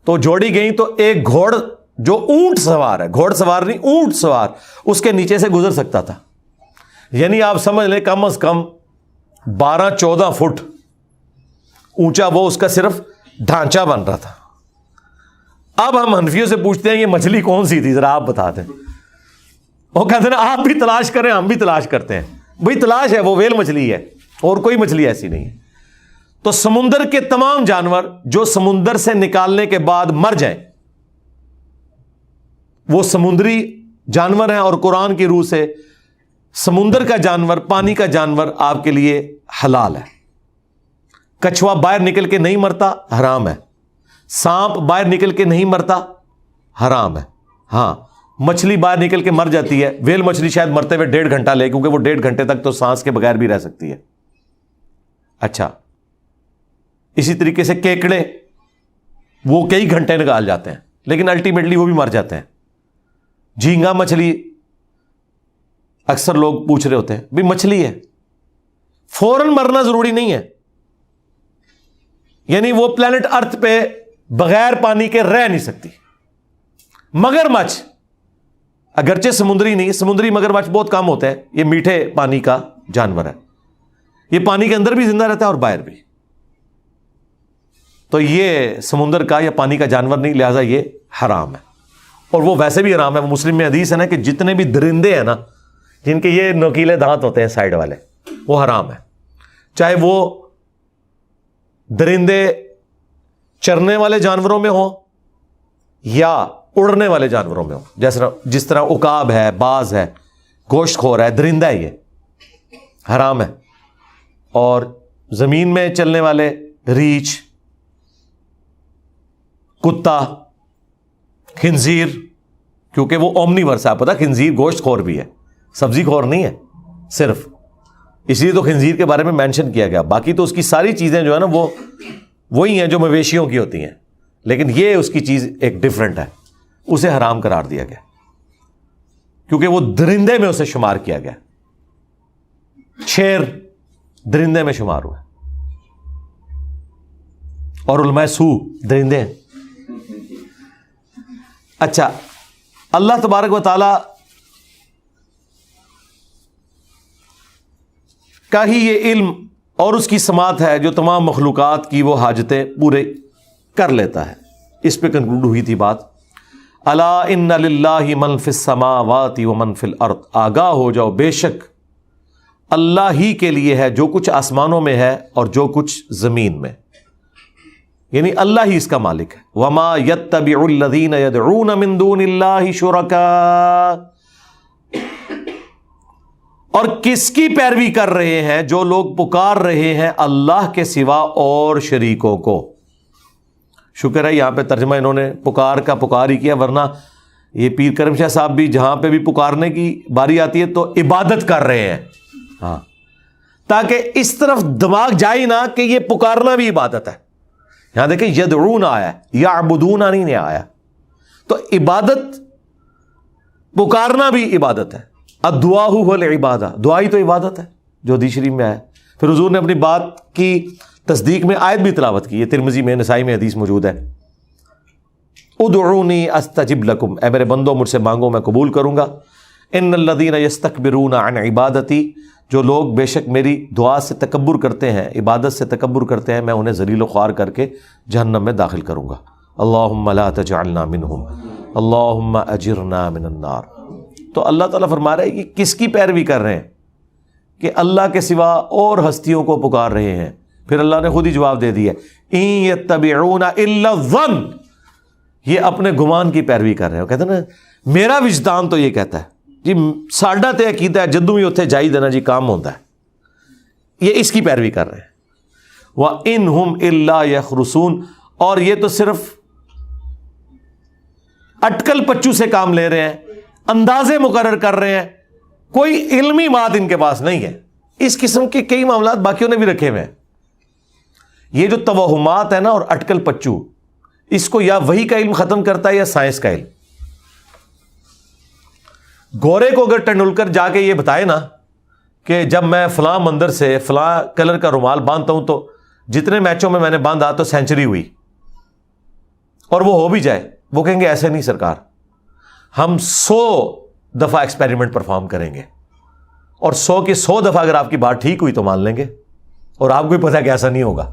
تو جوڑی گئی تو ایک گھوڑ جو اونٹ سوار ہے, گھوڑ سوار نہیں اونٹ سوار, اس کے نیچے سے گزر سکتا تھا. یعنی آپ سمجھ لیں کم از کم 12-14 فٹ اونچا وہ اس کا صرف ڈھانچہ بن رہا تھا. اب ہم حنفیوں سے پوچھتے ہیں یہ مچھلی کون سی تھی ذرا آپ بتا دیں. وہ کہتے ہیں آپ بھی تلاش کریں ہم بھی تلاش کرتے ہیں. بھئی تلاش ہے, وہ ویل مچھلی ہے اور کوئی مچھلی ایسی نہیں ہے. تو سمندر کے تمام جانور جو سمندر سے نکالنے کے بعد مر جائیں وہ سمندری جانور ہیں, اور قرآن کی روح سے سمندر کا جانور, پانی کا جانور آپ کے لیے حلال ہے. کچھوا باہر نکل کے نہیں مرتا, حرام ہے. سانپ باہر نکل کے نہیں مرتا, حرام ہے. ہاں مچھلی باہر نکل کے مر جاتی ہے، ویل مچھلی شاید مرتے ہوئے 1.5 گھنٹہ لے، کیونکہ وہ 1.5 گھنٹے تک تو سانس کے بغیر بھی رہ سکتی ہے. اچھا اسی طریقے سے کیکڑے وہ کئی گھنٹے نکال جاتے ہیں لیکن الٹیمیٹلی وہ بھی مر جاتے ہیں. جھینگا مچھلی اکثر لوگ پوچھ رہے ہوتے ہیں بھی مچھلی ہے، فوراً مرنا ضروری نہیں ہے. یعنی وہ پلانٹ ارتھ پہ بغیر پانی کے رہ نہیں سکتی. مگرمچھ اگرچہ سمندری نہیں، سمندری مگرمچھ بہت کم ہوتے ہیں، یہ میٹھے پانی کا جانور ہے، یہ پانی کے اندر بھی زندہ رہتا ہے اور باہر بھی. تو یہ سمندر کا یا پانی کا جانور نہیں، لہذا یہ حرام ہے. اور وہ ویسے بھی حرام ہے. مسلم میں حدیث ہے نا کہ جتنے بھی درندے ہیں نا جن کے یہ نوکیلے دانت ہوتے ہیں سائڈ والے، وہ حرام ہے. چاہے وہ درندے چرنے والے جانوروں میں ہوں یا اڑنے والے جانوروں میں ہوں، جس طرح عقاب ہے، باز ہے، گوشت خور ہے، درندہ ہے، یہ حرام ہے. اور زمین میں چلنے والے ریچھ، کتا، خنزیر، کیونکہ وہ اومنیورس ہے. آپ پتا خنزیر گوشت خور بھی ہے، سبزی خور نہیں ہے صرف، اس لیے تو خنزیر کے بارے میں مینشن کیا گیا. باقی تو اس کی ساری چیزیں جو ہے نا وہ وہی ہیں جو مویشیوں کی ہوتی ہیں، لیکن یہ اس کی چیز ایک ڈفرنٹ ہے، اسے حرام قرار دیا گیا کیونکہ وہ درندے میں اسے شمار کیا گیا. شیر درندے میں شمار ہوا ہے، اور علماء سو درندے ہیں. اچھا اللہ تبارک و تعالی کا ہی یہ علم اور اس کی سماعت ہے جو تمام مخلوقات کی وہ حاجتیں پورے کر لیتا ہے. اس پہ کنکلوڈ ہوئی تھی بات. الا ان للہ من فی السماوات ومن فی الارض، آگاہ ہو جاؤ بے شک اللہ ہی کے لیے ہے جو کچھ آسمانوں میں ہے اور جو کچھ زمین میں، یعنی اللہ ہی اس کا مالک ہے. وما یتبع الذین یدعون من دون اللہ شرکاء، اور کس کی پیروی کر رہے ہیں جو لوگ پکار رہے ہیں اللہ کے سوا اور شریکوں کو. شکر ہے یہاں پہ ترجمہ انہوں نے پکار کا پکار ہی کیا، ورنہ یہ پیر کرم شاہ صاحب بھی جہاں پہ بھی پکارنے کی باری آتی ہے تو عبادت کر رہے ہیں. ہاں، تاکہ اس طرف دماغ جائے نہ کہ یہ پکارنا بھی عبادت ہے. یہاں دیکھیں یدعون آیا ہے، یعبدون نہیں آیا. تو عبادت، پکارنا بھی عبادت ہے. الدعاء هو العبادہ، دعا ہی تو عبادت ہے جو حدیث شریف میں آیا. پھر حضور نے اپنی بات کی تصدیق میں آیت بھی تلاوت کی ہے، ترمذی میں، نسائی میں حدیث موجود ہے. ادعونی استجب لکم، اے میرے بندو مجھ سے مانگو میں قبول کروں گا. ان الذین یستکبرون عن عبادتی، جو لوگ بے شک میری دعا سے تکبر کرتے ہیں، عبادت سے تکبر کرتے ہیں، میں انہیں ذلیل و خوار کر کے جہنم میں داخل کروں گا. اللہم لا تجعلنا منہم اللہم اجرنا من النار. تو اللہ تعالیٰ فرما رہے ہیں کہ کس کی پیروی کر رہے ہیں کہ اللہ کے سوا اور ہستیوں کو پکار رہے ہیں. پھر اللہ نے خود ہی جواب دے دیا، ان یتبعون الا الظن، یہ اپنے گمان کی پیروی کر رہے ہیں. کہتے ہیں نا میرا وجدان تو یہ کہتا ہے جی، ساڈا تے عقیدہ ہے جدوں ہی اتنے جائی دینا جی کام ہوتا ہے، یہ اس کی پیروی کر رہے ہیں. وَإِنْهُمْ إِلَّا يَخْرُصُونَ، اور یہ تو صرف اٹکل پچو سے کام لے رہے ہیں، اندازے مقرر کر رہے ہیں، کوئی علمی بات ان کے پاس نہیں ہے. اس قسم کے کئی معاملات باقیوں نے بھی رکھے ہوئے ہیں. یہ جو توہمات ہے نا اور اٹکل پچو، اس کو یا وہی کا علم ختم کرتا ہے یا سائنس کا علم. گورے کو اگر ٹنڈولکر جا کے یہ بتائے نا کہ جب میں فلاں مندر سے فلاں کلر کا رومال باندھتا ہوں تو جتنے میچوں میں نے باندھا تو سینچری ہوئی، اور وہ ہو بھی جائے، وہ کہیں گے ایسے نہیں سرکار، ہم 100 دفعہ ایکسپیریمنٹ پرفارم کریں گے، اور 100 کی 100 دفعہ اگر آپ کی بات ٹھیک ہوئی تو مان لیں گے. اور آپ کو ہی پتا کہ ایسا نہیں ہوگا.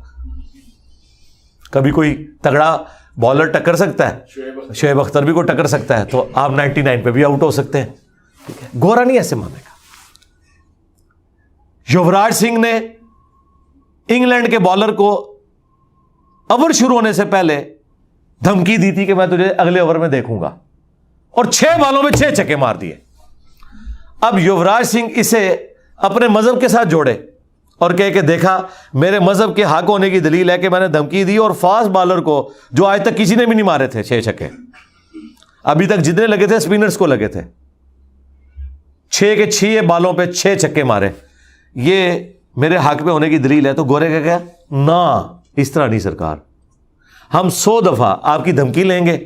کبھی کوئی تگڑا بالر ٹکر سکتا ہے، شعیب اختر بھی کو ٹکر سکتا ہے، تو آپ 99 پہ بھی آؤٹ ہو سکتے ہیں. ٹھیک ہے، گورا نہیں ایسے مانے گا. یوراج سنگھ نے انگلینڈ کے بالر کو اوور شروع ہونے سے پہلے دھمکی دی تھی کہ میں تجھے اگلے اوور میں دیکھوں گا، اور 6 بالوں میں 6 چھکے مار دیے. اب یوراج سنگھ اسے اپنے مذہب کے ساتھ جوڑے اور کہے کہ دیکھا میرے مذہب کے حق ہونے کی دلیل ہے کہ میں نے دھمکی دی اور فاسٹ بالر کو جو آج تک کسی نے بھی نہیں مارے تھے 6 چھکے. ابھی تک جتنے لگے تھے اسپنرز کو لگے تھے، 6 کے 6 بالوں پہ 6 چھکے مارے، یہ میرے حق پہ ہونے کی دلیل ہے۔ تو گورے کا کیا؟ نہ، اس طرح نہیں سرکار، ہم 100 دفعہ آپ کی دھمکی لیں گے،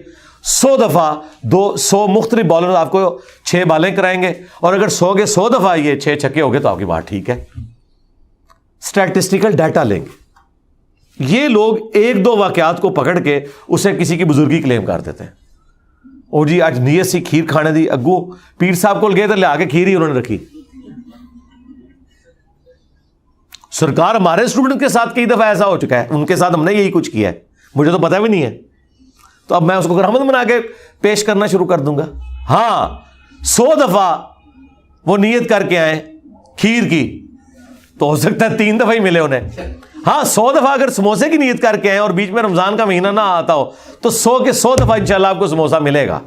100 دفعہ 100 مختلف بالر آپ کو 6 بالیں کرائیں گے، اور اگر 100 کے 100 دفعہ یہ 6 چھکے ہو گئے تو آپ کی بات ٹھیک ہے۔ اسٹیٹسٹیکل ڈیٹا لیں گے۔ یہ لوگ 1-2 واقعات کو پکڑ کے اسے کسی کی بزرگی کلیم کر دیتے ہیں۔ او جی آج نیت سی کھیر کھانے دی، اگو پیر صاحب کو گئے تو لے آ کے کھیر ہی انہوں نے رکھی۔ سرکار ہمارے اسٹوڈنٹ کے ساتھ کئی دفعہ ایسا ہو چکا ہے، ان کے ساتھ ہم نے یہی کچھ کیا ہے، مجھے تو پتہ بھی نہیں ہے، تو اب میں اس کو رحمت بنا کے پیش کرنا شروع کر دوں گا۔ ہاں 100 دفعہ وہ نیت کر کے آئے کھیر کی تو ہو سکتا ہے 3 دفعہ ہی ملے انہیں۔ ہاں 100 دفعہ اگر سموسے کی نیت کر کے آئے اور بیچ میں رمضان کا مہینہ نہ آتا ہو تو 100 کے 100 دفعہ انشاءاللہ آپ کو سموسا ملے گا۔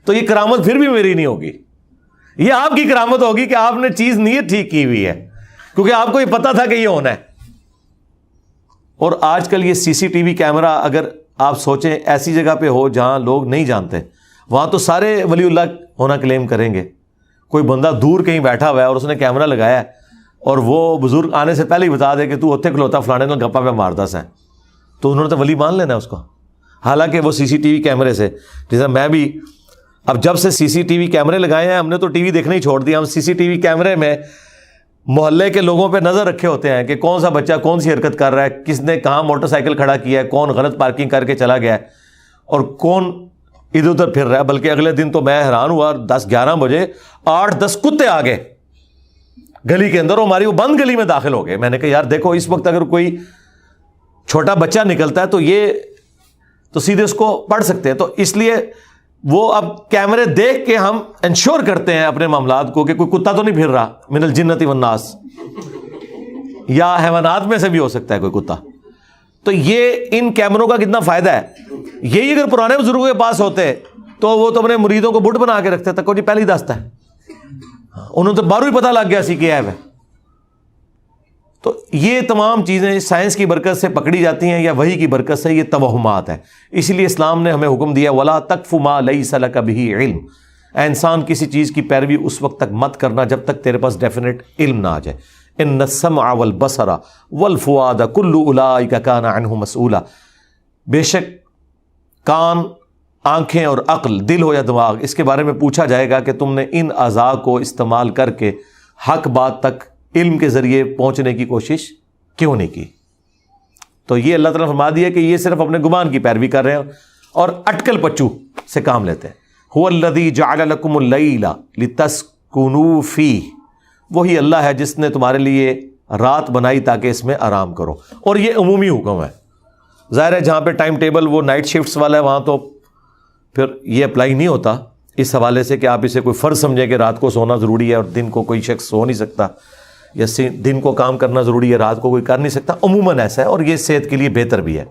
تو یہ کرامت پھر بھی میری نہیں ہوگی، یہ آپ کی کرامت ہوگی کہ آپ نے چیز نیت ٹھیک کی ہوئی ہے، کیونکہ آپ کو یہ پتا تھا کہ یہ ہونا ہے۔ اور آج کل یہ CCTV کیمرہ اگر آپ سوچیں ایسی جگہ پہ ہو جہاں لوگ نہیں جانتے، وہاں تو سارے ولی اللہ ہونا کلیم کریں گے۔ کوئی بندہ دور کہیں بیٹھا ہوا ہے اور اس نے کیمرہ لگایا ہے اور وہ بزرگ آنے سے پہلے ہی بتا دے کہ تو ہوتے کھلوتا فلانے کا گپا پہ مارتا سا ہے، تو انہوں نے تو ولی مان لینا ہے اس کو، حالانکہ وہ CCTV کیمرے سے، جیسے میں بھی اب جب سے CCTV کیمرے لگائے ہیں ہم نے تو ٹی وی دیکھنا ہی چھوڑ دیا۔ ہم CCTV کیمرے میں محلے کے لوگوں پہ نظر رکھے ہوتے ہیں کہ کون سا بچہ کون سی حرکت کر رہا ہے، کس نے کہاں موٹر سائیکل کھڑا کیا ہے، کون غلط پارکنگ کر کے چلا گیا ہے اور کون ادھر ادھر پھر رہا ہے۔ بلکہ اگلے دن تو میں حیران ہوا، 10-11 بجے 8-10 کتے آ گئے گلی کے اندر، ہماری وہ بند گلی میں داخل ہو گئے۔ میں نے کہا یار دیکھو اس وقت اگر کوئی چھوٹا بچہ نکلتا ہے تو یہ تو سیدھے اس کو پڑھ سکتے ہیں۔ تو اس لیے وہ اب کیمرے دیکھ کے ہم انشور کرتے ہیں اپنے معاملات کو کہ کوئی کتا تو نہیں پھر رہا، من الجنت والناس، یا حیوانات میں سے بھی ہو سکتا ہے کوئی کتا۔ تو یہ ان کیمروں کا کتنا فائدہ ہے۔ یہی اگر پرانے بزرگوں کے پاس ہوتے تو وہ تو اپنے مریدوں کو بٹ بنا کے رکھتے تک جی پہلے ہی دستا ہے، انہوں تو بارو ہی پتہ لگ گیا سی کہ ہے۔ تو یہ تمام چیزیں سائنس کی برکت سے پکڑی جاتی ہیں یا وحی کی برکت سے، یہ توہمات ہے۔ اسی لیے اسلام نے ہمیں حکم دیا وَلَا تَقْفُ مَا لَيْسَ لَكَ بِهِ عِلْم، اے انسان کسی چیز کی پیروی اس وقت تک مت کرنا جب تک تیرے پاس ڈیفینیٹ علم نہ آ جائے۔ إِنَّ السَّمْعَ وَالْبَصَرَ وَالْفُؤَادَ كُلُّ أُولَٰئِكَ كَانَ عَنْهُ مَسْئُولًا، بے شک کان، آنکھیں اور عقل، دل ہو یا دماغ، اس کے بارے میں پوچھا جائے گا کہ تم نے ان اعضاء کو استعمال کر کے حق بات تک علم کے ذریعے پہنچنے کی کوشش کیوں نہیں کی۔ تو یہ اللہ تعالیٰ نے فرما دیا کہ یہ صرف اپنے گمان کی پیروی کر رہے ہیں اور اٹکل پچو سے کام لیتے ہیں۔ هُوَ الَّذِي جَعَلَ لَكُمُ اللَّيْلَ لِتَسْكُنُوا فِيهِ، وہی اللہ ہے جس نے تمہارے لیے رات بنائی تاکہ اس میں آرام کرو۔ اور یہ عمومی حکم ہے، ظاہر ہے جہاں پہ ٹائم ٹیبل وہ نائٹ شفٹس والا ہے وہاں تو پھر یہ اپلائی نہیں ہوتا اس حوالے سے کہ آپ اسے کوئی فرض سمجھیں کہ رات کو سونا ضروری ہے اور دن کو کوئی شخص سو نہیں سکتا، یا دن کو کام کرنا ضروری ہے رات کو کوئی کر نہیں سکتا۔ عموماً ایسا ہے اور یہ صحت کے لیے بہتر بھی ہے۔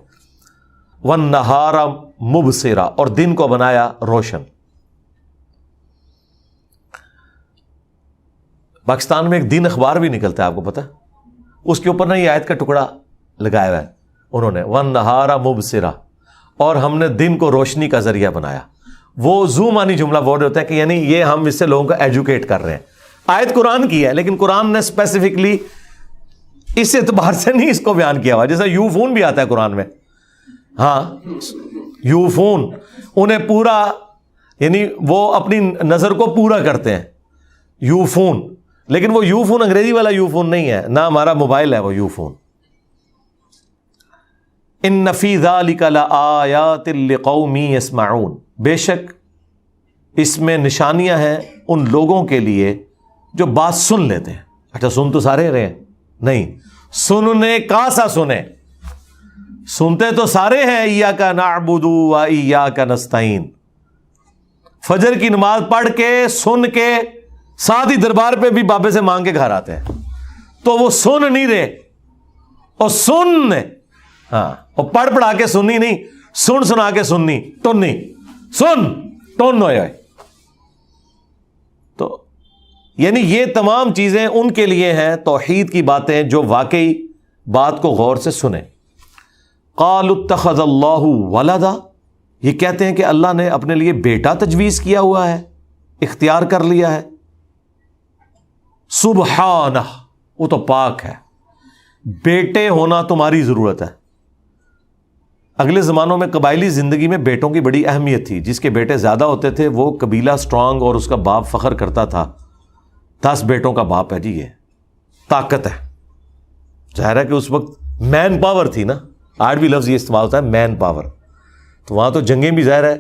وَالنَّهَارَ مُبْصِرًا، اور دن کو بنایا روشن۔ پاکستان میں ایک دن اخبار بھی نکلتا ہے، آپ کو پتہ، اس کے اوپر نا یہ آیت کا ٹکڑا لگایا ہوا ہے انہوں نے، وَالنَّهَارَ مُبْصِرًا، اور ہم نے دن کو روشنی کا ذریعہ بنایا۔ وہ زو مانی جملہ بول رہے ہوتا ہے کہ یعنی یہ ہم اس سے لوگوں کو ایجوکیٹ کر رہے ہیں۔ آیت قرآن کی ہے لیکن قرآن نے اسپیسیفکلی اس اعتبار سے نہیں اس کو بیان کیا ہوا، جیسا یوفون بھی آتا ہے قرآن میں۔ ہاں یوفون، انہیں پورا یعنی وہ اپنی نظر کو پورا کرتے ہیں، یوفون، لیکن وہ یوفون انگریزی والا یوفون نہیں ہے، نہ ہمارا موبائل ہے وہ یوفون۔ ان فی ذلک لآیات لقوم یسمعون، بے شک اس میں نشانیاں ہیں ان لوگوں کے لیے جو بات سن لیتے ہیں۔ اچھا سن تو سارے رہے ہیں؟ نہیں، سننے کا سا سنے، سنتے تو سارے ہیں۔ ایاک نعبد و ایاک نستعین، فجر کی نماز پڑھ کے سن کے ساتھ ہی دربار پہ بھی بابے سے مانگ کے گھر آتے ہیں، تو وہ سن نہیں رہے اور سن، ہاں اور پڑھ پڑھا کے سننی نہیں، سن سنا کے سننی، ٹنی سن ٹن ہوئے۔ تو یعنی یہ تمام چیزیں ان کے لیے ہیں توحید کی باتیں جو واقعی بات کو غور سے سنیں۔ قالوا اتخذ اللہ ولدا، یہ کہتے ہیں کہ اللہ نے اپنے لیے بیٹا تجویز کیا ہوا ہے، اختیار کر لیا ہے. سبحانہ، وہ تو پاک ہے. بیٹے ہونا تمہاری ضرورت ہے. اگلے زمانوں میں قبائلی زندگی میں بیٹوں کی بڑی اہمیت تھی. جس کے بیٹے زیادہ ہوتے تھے وہ قبیلہ سٹرانگ اور اس کا باپ فخر کرتا تھا. 10 بیٹوں کا باپ ہے جی، یہ طاقت ہے. ظاہر ہے کہ اس وقت مین پاور تھی نا، آج بھی لفظ یہ استعمال ہوتا ہے مین پاور. تو وہاں تو جنگیں بھی ظاہر ہے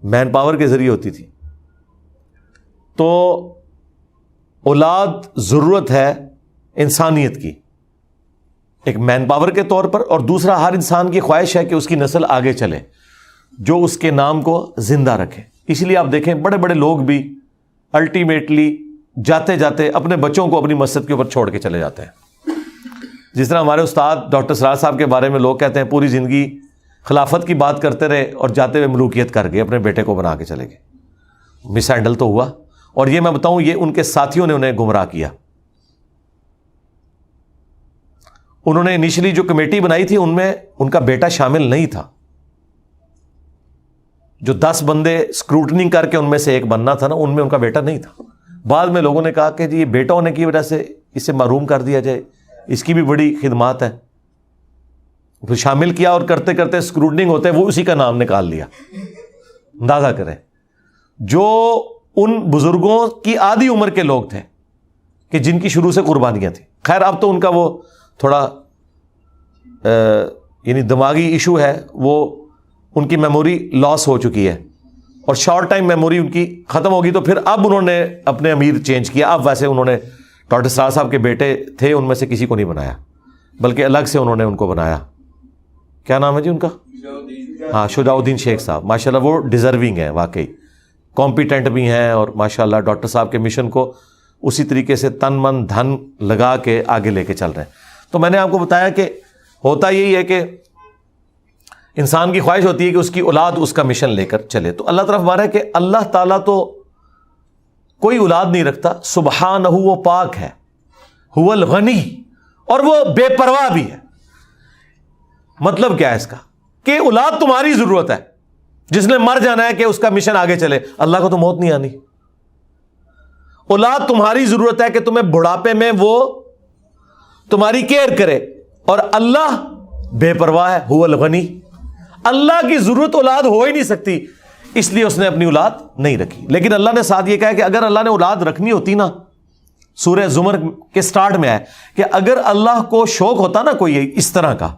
مین پاور کے ذریعے ہوتی تھی. تو اولاد ضرورت ہے انسانیت کی، ایک مین پاور کے طور پر، اور دوسرا ہر انسان کی خواہش ہے کہ اس کی نسل آگے چلے جو اس کے نام کو زندہ رکھے. اس لیے آپ دیکھیں بڑے بڑے لوگ بھی الٹیمیٹلی جاتے جاتے اپنے بچوں کو اپنی مسجد کے اوپر چھوڑ کے چلے جاتے ہیں. جس طرح ہمارے استاد ڈاکٹر سراج صاحب کے بارے میں لوگ کہتے ہیں پوری زندگی خلافت کی بات کرتے رہے اور جاتے ہوئے ملوکیت کر گئے، اپنے بیٹے کو بنا کے چلے گئے. مس ہینڈل تو ہوا. اور یہ میں بتاؤں یہ ان کے ساتھیوں نے انہیں گمراہ کیا. انہوں نے انیشلی جو کمیٹی بنائی تھی ان میں ان کا بیٹا شامل نہیں تھا. جو 10 بندے اسکروٹنگ کر کے ان میں سے ایک بننا تھا نا، ان میں ان کا بیٹا نہیں تھا. بعد میں لوگوں نے کہا کہ جی یہ بیٹا ہونے کی وجہ سے اسے محروم کر دیا جائے، اس کی بھی بڑی خدمات ہے. پھر شامل کیا اور کرتے کرتے اسکروٹنگ ہوتے وہ اسی کا نام نکال لیا. اندازہ کریں جو ان بزرگوں کی آدھی عمر کے لوگ تھے کہ جن کی شروع سے قربانیاں تھیں. خیر اب تو ان کا وہ تھوڑا یعنی دماغی ایشو ہے، وہ ان کی میموری لاس ہو چکی ہے اور شارٹ ٹائم میموری ان کی ختم ہوگی. تو پھر اب انہوں نے اپنے امیر چینج کیا. اب ویسے انہوں نے ڈاکٹر سراج صاحب کے بیٹے تھے ان میں سے کسی کو نہیں بنایا، بلکہ الگ سے انہوں نے ان کو بنایا. کیا نام ہے جی ان کا؟ ہاں، شجاع الدین شیخ صاحب. ماشاءاللہ وہ ڈیزرونگ ہیں، واقعی کمپیٹنٹ بھی ہیں، اور ماشاءاللہ ڈاکٹر صاحب کے مشن کو اسی طریقے سے تن من دھن لگا کے آگے لے کے چل رہے ہیں. تو میں نے آپ کو بتایا کہ ہوتا یہی ہے کہ انسان کی خواہش ہوتی ہے کہ اس کی اولاد اس کا مشن لے کر چلے. تو اللہ طرف مارا ہے کہ اللہ تعالیٰ تو کوئی اولاد نہیں رکھتا. سبحانہ، وہ پاک ہے. هو الغنی، اور وہ بے پرواہ بھی ہے. مطلب کیا ہے اس کا؟ کہ اولاد تمہاری ضرورت ہے. جس نے مر جانا ہے کہ اس کا مشن آگے چلے. اللہ کو تو موت نہیں آنی. اولاد تمہاری ضرورت ہے کہ تمہیں بڑھاپے میں وہ تمہاری کیئر کرے، اور اللہ بے پرواہ ہے. هو الغنی. اللہ کی ضرورت اولاد ہو ہی نہیں سکتی، اس لیے اس نے اپنی اولاد نہیں رکھی. لیکن اللہ نے ساتھ یہ کہا کہ اگر اللہ نے اولاد رکھنی ہوتی نا، سورہ زمر کے سٹارٹ میں ہے کہ اگر اللہ کو شوق ہوتا نا کوئی اس طرح کا،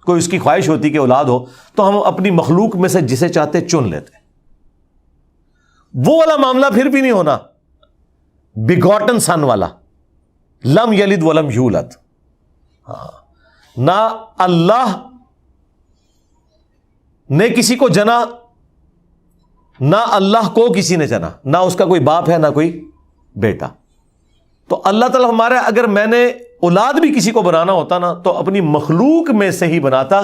کوئی اس کی خواہش ہوتی کہ اولاد ہو، تو ہم اپنی مخلوق میں سے جسے چاہتے چن لیتے. وہ والا معاملہ پھر بھی نہیں ہونا بگاٹن سن والا، لم یلد ولم یولد. نہ اللہ نے کسی کو جنا، نہ اللہ کو کسی نے جنا، نہ اس کا کوئی باپ ہے نہ کوئی بیٹا. تو اللہ تعالیٰ ہمارا اگر میں نے اولاد بھی کسی کو بنانا ہوتا نا تو اپنی مخلوق میں سے ہی بناتا،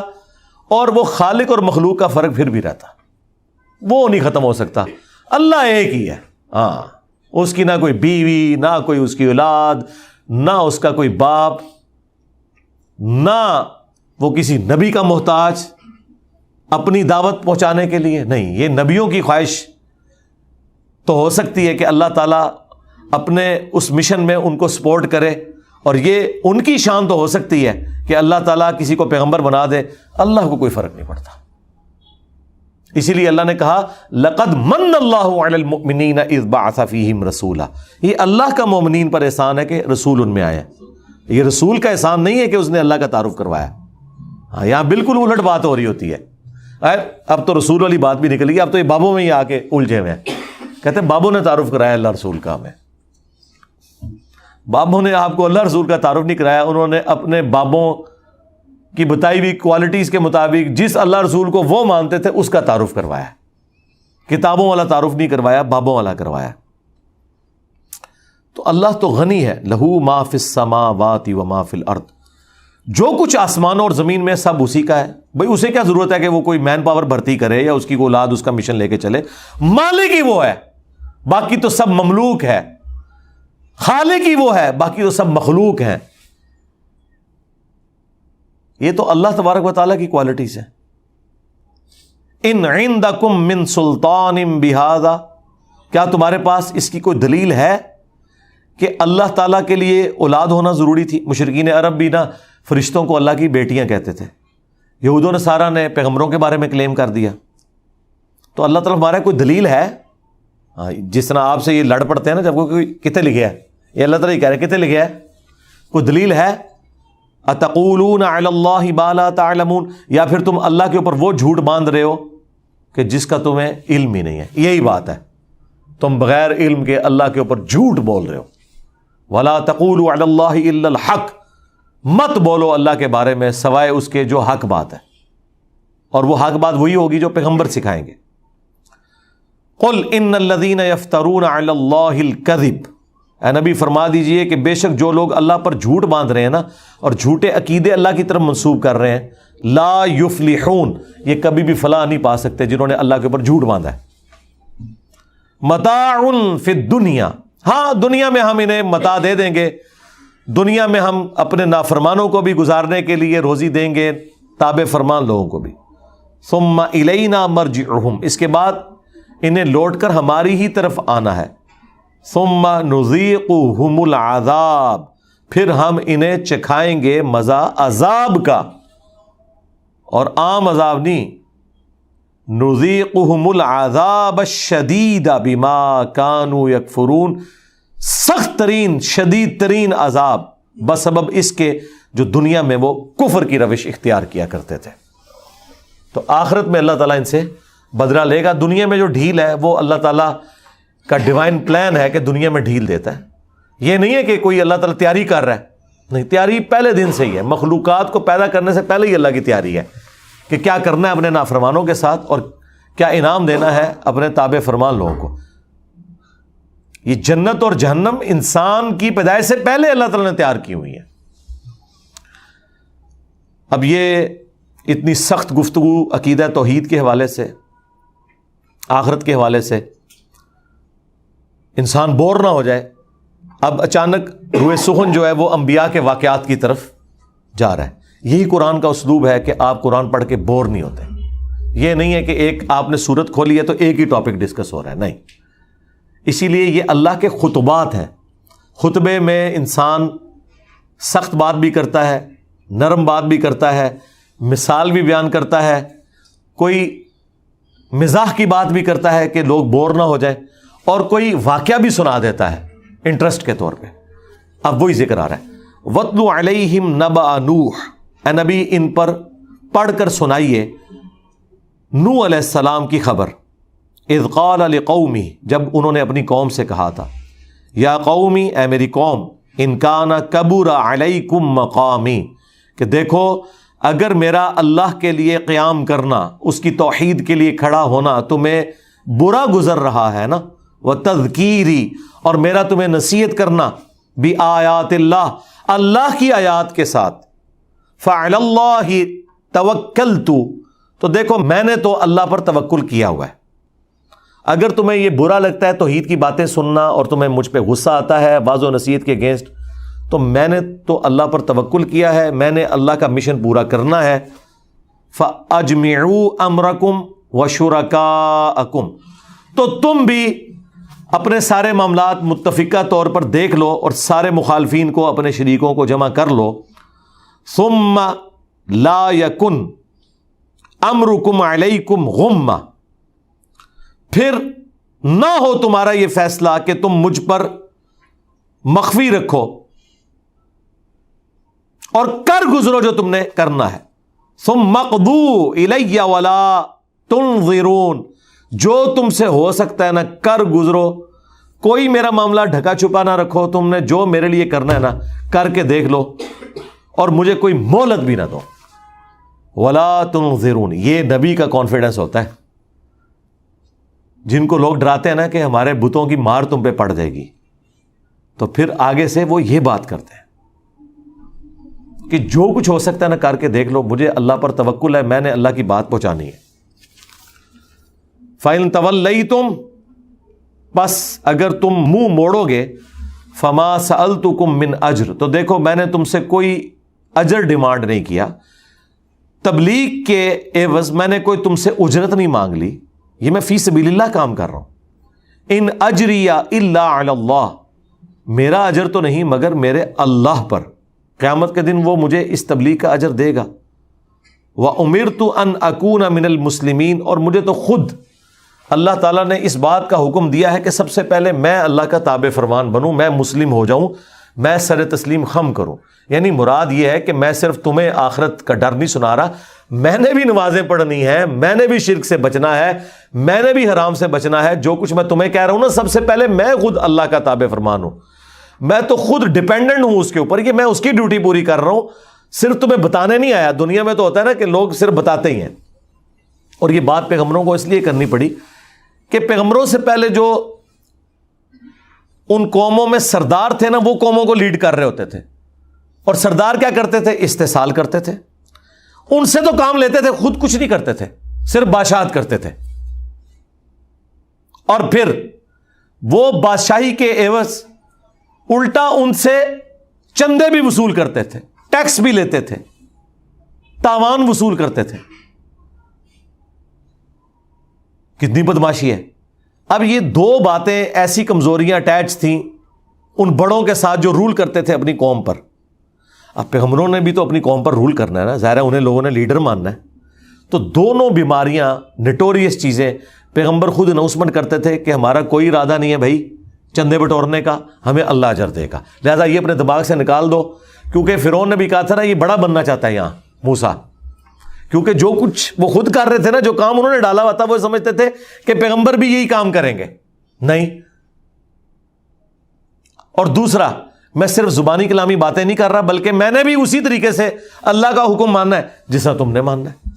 اور وہ خالق اور مخلوق کا فرق پھر بھی رہتا، وہ نہیں ختم ہو سکتا. اللہ ایک ہی ہے. ہاں، اس کی نہ کوئی بیوی، نہ کوئی اس کی اولاد، نہ اس کا کوئی باپ، نہ وہ کسی نبی کا محتاج اپنی دعوت پہنچانے کے لیے. نہیں، یہ نبیوں کی خواہش تو ہو سکتی ہے کہ اللہ تعالیٰ اپنے اس مشن میں ان کو سپورٹ کرے، اور یہ ان کی شان تو ہو سکتی ہے کہ اللہ تعالیٰ کسی کو پیغمبر بنا دے. اللہ کو کوئی فرق نہیں پڑتا. اسی لیے اللہ نے کہا لقد من اللہ علی المؤمنین اذ بعث فیہم رسولا. یہ اللہ کا مومنین پر احسان ہے کہ رسول ان میں آیا. یہ رسول کا احسان نہیں ہے کہ اس نے اللہ کا تعارف کروایا. ہاں، یہاں بالکل الٹ بات ہو رہی ہوتی ہے. اب تو رسول والی بات بھی نکل گئی. اب تو یہ بابوں میں ہی آ کے الجھے ہوئے ہیں. کہتے ہیں بابوں نے تعارف کرایا اللہ رسول کا ہمیں. بابوں نے آپ کو اللہ رسول کا تعارف نہیں کرایا. انہوں نے اپنے بابوں کی بتائی ہوئی کوالٹیز کے مطابق جس اللہ رسول کو وہ مانتے تھے اس کا تعارف کروایا. کتابوں والا تعارف نہیں کروایا، بابوں والا کروایا. تو اللہ تو غنی ہے. لہو ما فی السماوات و ما فی الارض. جو کچھ آسمانوں اور زمین میں سب اسی کا ہے. بھئی اسے کیا ضرورت ہے کہ وہ کوئی مین پاور بھرتی کرے یا اس کی کوئی اولاد اس کا مشن لے کے چلے. مالک ہی وہ ہے، باقی تو سب مملوک ہے. خالق ہی وہ ہے، باقی تو سب مخلوق ہیں. یہ تو اللہ تبارک و تعالیٰ کی کوالٹیز ہیں. ان عندکم من سلطان بہذا، کیا تمہارے پاس اس کی کوئی دلیل ہے کہ اللہ تعالیٰ کے لیے اولاد ہونا ضروری تھی؟ مشرکین عرب بھی نا فرشتوں کو اللہ کی بیٹیاں کہتے تھے، یہود و نصارہ نے پیغمبروں کے بارے میں کلیم کر دیا. تو اللہ تعالیٰ ہمارا کوئی دلیل ہے؟ جس طرح آپ سے یہ لڑ پڑتے ہیں نا جب کوئی کتے لکھا ہے، یہ اللہ تعالیٰ یہ کہہ رہے کتے لکھا ہے، کوئی دلیل ہے؟ اتقولون علی اللہ ما لا تعلمون، یا پھر تم اللہ کے اوپر وہ جھوٹ باندھ رہے ہو کہ جس کا تمہیں علم ہی نہیں ہے. یہی بات ہے، تم بغیر علم کے اللہ کے اوپر جھوٹ بول رہے ہو. ولا تقولوا علی اللہ الا الحق، مت بولو اللہ کے بارے میں سوائے اس کے جو حق بات ہے، اور وہ حق بات وہی ہوگی جو پیغمبر سکھائیں گے. قل ان الذین یفترون علی اللہ الکذب، اے نبی فرما دیجئے کہ بے شک جو لوگ اللہ پر جھوٹ باندھ رہے ہیں نا اور جھوٹے عقیدے اللہ کی طرف منسوب کر رہے ہیں، لا یفلحون، یہ کبھی بھی فلاح نہیں پا سکتے جنہوں نے اللہ کے اوپر جھوٹ باندھا ہے. متاع فی الدنیا، ہاں دنیا میں ہم انہیں متاع دے دیں گے، دنیا میں ہم اپنے نافرمانوں کو بھی گزارنے کے لیے روزی دیں گے، تابع فرمان لوگوں کو بھی. ثم الینا مرجعہم، اس کے بعد انہیں لوٹ کر ہماری ہی طرف آنا ہے. ثم نذیقہم العذاب، پھر ہم انہیں چکھائیں گے مزہ عذاب کا، اور عام عذاب نہیں، نذیقہم العذاب الشدید بما کانوا یکفرون، سخت ترین شدید ترین عذاب بسبب اس کے جو دنیا میں وہ کفر کی روش اختیار کیا کرتے تھے. تو آخرت میں اللہ تعالیٰ ان سے بدلہ لے گا. دنیا میں جو ڈھیل ہے وہ اللہ تعالیٰ کا ڈیوائن پلان ہے کہ دنیا میں ڈھیل دیتا ہے. یہ نہیں ہے کہ کوئی اللہ تعالیٰ تیاری کر رہا ہے، نہیں، تیاری پہلے دن سے ہی ہے. مخلوقات کو پیدا کرنے سے پہلے ہی اللہ کی تیاری ہے کہ کیا کرنا ہے اپنے نافرمانوں کے ساتھ اور کیا انعام دینا ہے اپنے تابع فرمان لوگوں کو. یہ جنت اور جہنم انسان کی پیدائش سے پہلے اللہ تعالیٰ نے تیار کی ہوئی ہے. اب یہ اتنی سخت گفتگو عقیدہ توحید کے حوالے سے، آخرت کے حوالے سے، انسان بور نہ ہو جائے. اب اچانک روئے سخن جو ہے وہ انبیاء کے واقعات کی طرف جا رہا ہے. یہی قرآن کا اسلوب ہے کہ آپ قرآن پڑھ کے بور نہیں ہوتے. یہ نہیں ہے کہ ایک آپ نے سورت کھولی ہے تو ایک ہی ٹاپک ڈسکس ہو رہا ہے، نہیں. اسی لیے یہ اللہ کے خطبات ہیں. خطبے میں انسان سخت بات بھی کرتا ہے، نرم بات بھی کرتا ہے، مثال بھی بیان کرتا ہے، کوئی مزاح کی بات بھی کرتا ہے کہ لوگ بور نہ ہو جائیں، اور کوئی واقعہ بھی سنا دیتا ہے انٹرسٹ کے طور پہ. اب وہی ذکر آ رہا ہے. وَاتْلُ عَلَيْهِمْ نَبَأَ نُوحٍ، اے نبی ان پر پڑھ کر سنائیے نوح علیہ السلام کی خبر. اذ قال لقومہ، جب انہوں نے اپنی قوم سے کہا تھا، یا قومی، اے میری قوم، ان کان کبر علیکم مقامی، کہ دیکھو اگر میرا اللہ کے لیے قیام کرنا، اس کی توحید کے لیے کھڑا ہونا تمہیں برا گزر رہا ہے نا، وتذکیری، اور میرا تمہیں نصیحت کرنا، بآیات اللہ، اللہ کی آیات کے ساتھ، فعلی اللہ توکلت، تو دیکھو میں نے تو اللہ پر توکل کیا ہوا ہے. اگر تمہیں یہ برا لگتا ہے توحید کی باتیں سننا اور تمہیں مجھ پہ غصہ آتا ہے واضح و نصیحت کے اگینسٹ، تو میں نے تو اللہ پر توکل کیا ہے، میں نے اللہ کا مشن پورا کرنا ہے. فَأَجْمِعُوا أَمْرَكُمْ وَشُرَكَاءَكُمْ، تو تم بھی اپنے سارے معاملات متفقہ طور پر دیکھ لو اور سارے مخالفین کو، اپنے شریکوں کو جمع کر لو. ثُمَّ لَا يَكُنْ أَمْرُكُمْ عَلَيْكُمْ غُمَّةً، پھر نہ ہو تمہارا یہ فیصلہ کہ تم مجھ پر مخفی رکھو اور کر گزرو جو تم نے کرنا ہے. ثم اقضوا الی ولا تنظرون، جو تم سے ہو سکتا ہے نا کر گزرو، کوئی میرا معاملہ ڈھکا چھپا نہ رکھو، تم نے جو میرے لیے کرنا ہے نا کر کے دیکھ لو اور مجھے کوئی مہلت بھی نہ دو. ولا تنظرون، یہ نبی کا کانفیڈنس ہوتا ہے. جن کو لوگ ڈراتے ہیں نا کہ ہمارے بتوں کی مار تم پہ پڑ جائے گی، تو پھر آگے سے وہ یہ بات کرتے ہیں کہ جو کچھ ہو سکتا ہے نا کر کے دیکھ لو، مجھے اللہ پر توکل ہے، میں نے اللہ کی بات پہنچانی ہے. فَإِن تَوَلَّيْتُمْ، بس اگر تم منہ موڑو گے، فَمَا سَأَلْتُكُم مِّنْ أَجْرٍ، تو دیکھو میں نے تم سے کوئی اجر ڈیمانڈ نہیں کیا. تبلیغ کے عوض میں نے کوئی تم سے اجرت نہیں مانگ لی، یہ میں فی سبیل اللہ کام کر رہا ہوں. ان اجری الا علی اللہ، میرا اجر تو نہیں مگر میرے اللہ پر، قیامت کے دن وہ مجھے اس تبلیغ کا اجر دے گا. وَأُمِرْتُ أَنْ أَكُونَ مِنَ الْمُسْلِمِينَ، اور مجھے تو خود اللہ تعالیٰ نے اس بات کا حکم دیا ہے کہ سب سے پہلے میں اللہ کا تابع فرمان بنوں، میں مسلم ہو جاؤں، میں سر تسلیم خم کروں. یعنی مراد یہ ہے کہ میں صرف تمہیں آخرت کا ڈر نہیں سنا رہا، میں نے بھی نمازیں پڑھنی ہیں، میں نے بھی شرک سے بچنا ہے، میں نے بھی حرام سے بچنا ہے. جو کچھ میں تمہیں کہہ رہا ہوں نا، سب سے پہلے میں خود اللہ کا تابع فرمان ہوں، میں تو خود ڈیپینڈنٹ ہوں اس کے اوپر کہ میں اس کی ڈیوٹی پوری کر رہا ہوں، صرف تمہیں بتانے نہیں آیا. دنیا میں تو ہوتا ہے نا کہ لوگ صرف بتاتے ہی ہیں. اور یہ بات پیغمبروں کو اس لیے کرنی پڑی کہ پیغمبروں سے پہلے جو ان قوموں میں سردار تھے نا، وہ قوموں کو لیڈ کر رہے ہوتے تھے. اور سردار کیا کرتے تھے؟ استحصال کرتے تھے. ان سے تو کام لیتے تھے، خود کچھ نہیں کرتے تھے، صرف بادشاہت کرتے تھے. اور پھر وہ بادشاہی کے عوض الٹا ان سے چندے بھی وصول کرتے تھے، ٹیکس بھی لیتے تھے، تاوان وصول کرتے تھے. کتنی بدماشی ہے. اب یہ دو باتیں ایسی کمزوریاں اٹیچ تھیں ان بڑوں کے ساتھ جو رول کرتے تھے اپنی قوم پر. اب پیغمبروں نے بھی تو اپنی قوم پر رول کرنا ہے نا، ظاہر ہے انہیں لوگوں نے لیڈر ماننا ہے. تو دونوں بیماریاں، نٹوریس چیزیں، پیغمبر خود اناؤنسمنٹ کرتے تھے کہ ہمارا کوئی ارادہ نہیں ہے بھائی چندے بٹورنے کا، ہمیں اللہ اجر دے گا، لہذا یہ اپنے دماغ سے نکال دو. کیونکہ فرعون نے بھی کہا تھا نا یہ بڑا بننا چاہتا ہے یہاں موسیٰ، کیونکہ جو کچھ وہ خود کر رہے تھے نا، جو کام انہوں نے ڈالا ہوا تھا، وہ سمجھتے تھے کہ پیغمبر بھی یہی کام کریں گے. نہیں. اور دوسرا، میں صرف زبانی کلامی باتیں نہیں کر رہا، بلکہ میں نے بھی اسی طریقے سے اللہ کا حکم ماننا ہے جیسا تم نے ماننا ہے.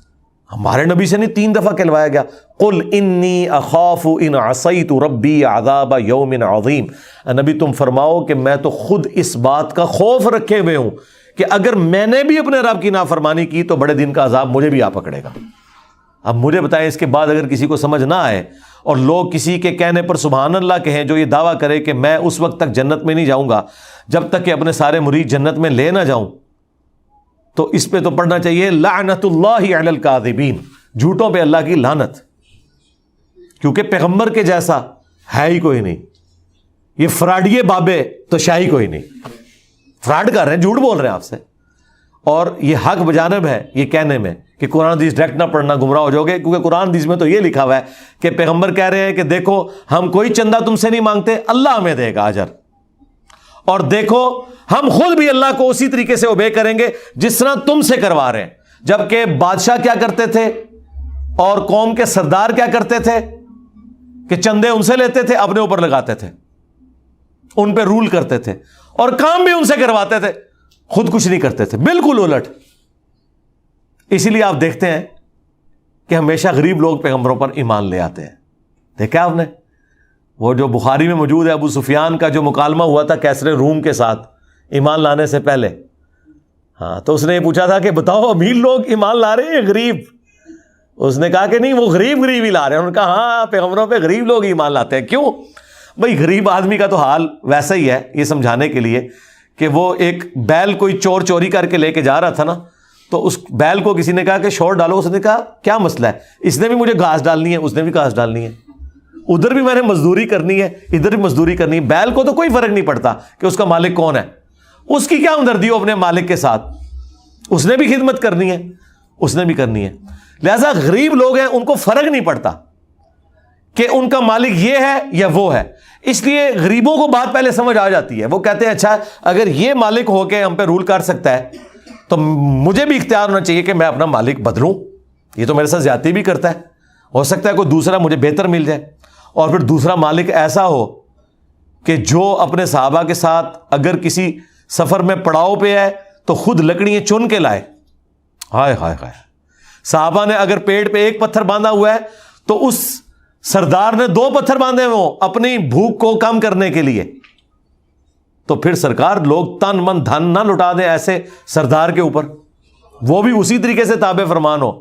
ہمارے نبی سے نہیں 3 دفعہ کہلوایا گیا قل انی اخاف ان عصیت ربی عذاب یوم عظیم. نبی تم فرماؤ کہ میں تو خود اس بات کا خوف رکھے ہوئے ہوں کہ اگر میں نے بھی اپنے رب کی نافرمانی کی تو بڑے دن کا عذاب مجھے بھی آ پکڑے گا. اب مجھے بتائیں اس کے بعد اگر کسی کو سمجھ نہ آئے اور لوگ کسی کے کہنے پر سبحان اللہ کہیں جو یہ دعویٰ کرے کہ میں اس وقت تک جنت میں نہیں جاؤں گا جب تک کہ اپنے سارے مرید جنت میں لے نہ جاؤں، تو اس پہ تو پڑھنا چاہیے لعنت اللہ علی الکاذبین، جھوٹوں پہ اللہ کی لعنت. کیونکہ پیغمبر کے جیسا ہے ہی کوئی نہیں. یہ فراڈیے بابے تو شاہی کوئی نہیں. فراڈ کر رہے ہیں، جھوٹ بول رہے ہیں آپ سے. اور یہ حق بجانب ہے یہ کہنے میں کہ قرآن حدیث ڈائریکٹ نہ پڑھنا، گمراہ ہو جاؤ گے. کیونکہ قرآن حدیث میں تو یہ لکھا ہوا ہے کہ پیغمبر کہہ رہے ہیں کہ دیکھو ہم کوئی چندہ تم سے نہیں مانگتے، اللہ ہمیں دے گا اجر. اور دیکھو ہم خود بھی اللہ کو اسی طریقے سے اوبے کریں گے جس طرح تم سے کروا رہے ہیں. جبکہ بادشاہ کیا کرتے تھے اور قوم کے سردار کیا کرتے تھے کہ چندے ان سے لیتے تھے، اپنے اوپر لگاتے تھے، ان پہ رول کرتے تھے اور کام بھی ان سے کرواتے تھے، خود کچھ نہیں کرتے تھے. بالکل الٹ. اسی لیے آپ دیکھتے ہیں کہ ہمیشہ غریب لوگ پیغمبروں پر ایمان لے آتے ہیں. دیکھا آپ نے وہ جو بخاری میں موجود ہے ابو سفیان کا جو مکالمہ ہوا تھا کیسر روم کے ساتھ ایمان لانے سے پہلے. ہاں تو اس نے یہ پوچھا تھا کہ بتاؤ امیر لوگ ایمان لا رہے ہیں غریب؟ اس نے کہا کہ نہیں وہ غریب ہی لا رہے ہیں. انہوں نے کہا ہاں پیغمبروں پہ غریب لوگ ایمان لاتے ہیں. کیوں بھائی؟ غریب آدمی کا تو حال ویسا ہی ہے. یہ سمجھانے کے لیے کہ وہ ایک بیل کوئی چور چوری کر کے لے کے جا رہا تھا نا، تو اس بیل کو کسی نے کہا کہ شور ڈالو. اس نے کہا کیا مسئلہ ہے؟ اس نے بھی مجھے گھاس ڈالنی ہے، اس نے بھی گھاس ڈالنی ہے، ادھر بھی میں نے مزدوری کرنی ہے، ادھر بھی مزدوری کرنی ہے. بیل کو تو کوئی فرق نہیں پڑتا کہ اس کا مالک کون ہے. اس کی کیا ہمدردی ہو اپنے مالک کے ساتھ؟ اس نے بھی خدمت کرنی ہے، اس نے بھی کرنی ہے. لہذا غریب لوگ ہیں ان کو فرق نہیں پڑتا کہ ان کا مالک یہ ہے یا وہ ہے. اس لیے غریبوں کو بات پہلے سمجھ آ جاتی ہے. وہ کہتے ہیں اچھا اگر یہ مالک ہو کے ہم پہ رول کر سکتا ہے تو مجھے بھی اختیار ہونا چاہیے کہ میں اپنا مالک بدلوں. یہ تو میرے ساتھ زیادتی بھی کرتا ہے، ہو سکتا ہے کوئی دوسرا مجھے بہتر مل جائے. اور پھر دوسرا مالک ایسا ہو کہ جو اپنے صحابہ کے ساتھ اگر کسی سفر میں پڑاؤ پہ ہے تو خود لکڑیاں چن کے لائے. ہائے ہائے ہائے. صحابہ نے اگر پیڑ پہ ایک پتھر باندھا ہوا ہے تو اس سردار نے 2 پتھر باندھے ہوں اپنی بھوک کو کم کرنے کے لیے. تو پھر سرکار لوگ تن من دھن نہ لٹا دیں ایسے سردار کے اوپر، وہ بھی اسی طریقے سے تابع فرمان ہو.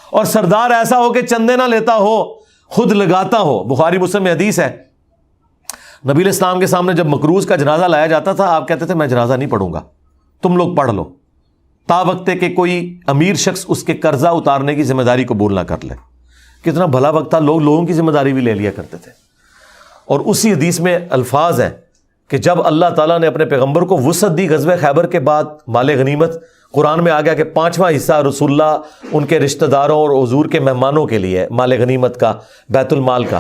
اور سردار ایسا ہو کہ چندے نہ لیتا ہو، خود لگاتا ہو. بخاری مسلم میں حدیث ہے نبی علیہ السلام کے سامنے جب مکروز کا جنازہ لایا جاتا تھا آپ کہتے تھے میں جنازہ نہیں پڑھوں گا، تم لوگ پڑھ لو. تا وقت کہ کوئی امیر شخص اس کے قرضہ اتارنے کی ذمہ داری قبول نہ کر لے. کتنا بھلا وقت تھا, لوگوں کی ذمہ داری بھی لے لیا کرتے تھے. اور اسی حدیث میں الفاظ ہیں کہ جب اللہ تعالیٰ نے اپنے پیغمبر کو وسعت دی غزوہ خیبر کے بعد مال غنیمت, قرآن میں آ گیا کہ 5واں حصہ رسول اللہ ان کے رشتہ داروں اور حضور کے مہمانوں کے لیے مال غنیمت کا, بیت المال کا.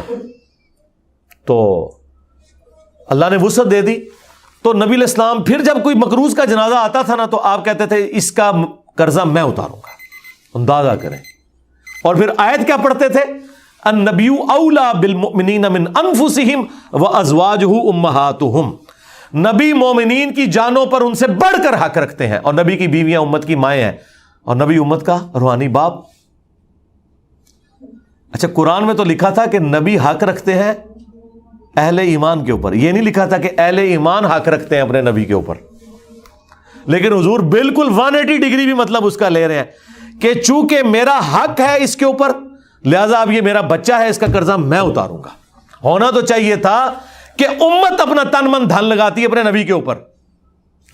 تو اللہ نے وسعت دے دی. تو نبی علیہ السلام پھر جب کوئی مقروض کا جنازہ آتا تھا نا, تو آپ کہتے تھے اس کا قرضہ میں اتاروں گا. اندازہ کریں. اور پھر آیت کیا پڑھتے تھے, النبی اولا بالمؤمنین من انفسہم وازواجہ امہاتہم, نبی مومنین کی جانوں پر ان سے بڑھ کر حق رکھتے ہیں, اور نبی کی بیویاں امت کی مائیں ہیں, اور نبی امت کا روحانی باپ. اچھا, قرآن میں تو لکھا تھا کہ نبی حق رکھتے ہیں اہل ایمان کے اوپر, یہ نہیں لکھا تھا کہ اہل ایمان حق رکھتے ہیں اپنے نبی کے اوپر. لیکن حضور بالکل 180 ڈگری بھی مطلب اس کا لے رہے ہیں کہ چونکہ میرا حق ہے اس کے اوپر, لہذا اب یہ میرا بچہ ہے, اس کا قرضہ میں اتاروں گا. ہونا تو چاہیے تھا کہ امت اپنا تن من دھن لگاتی ہے اپنے نبی کے اوپر,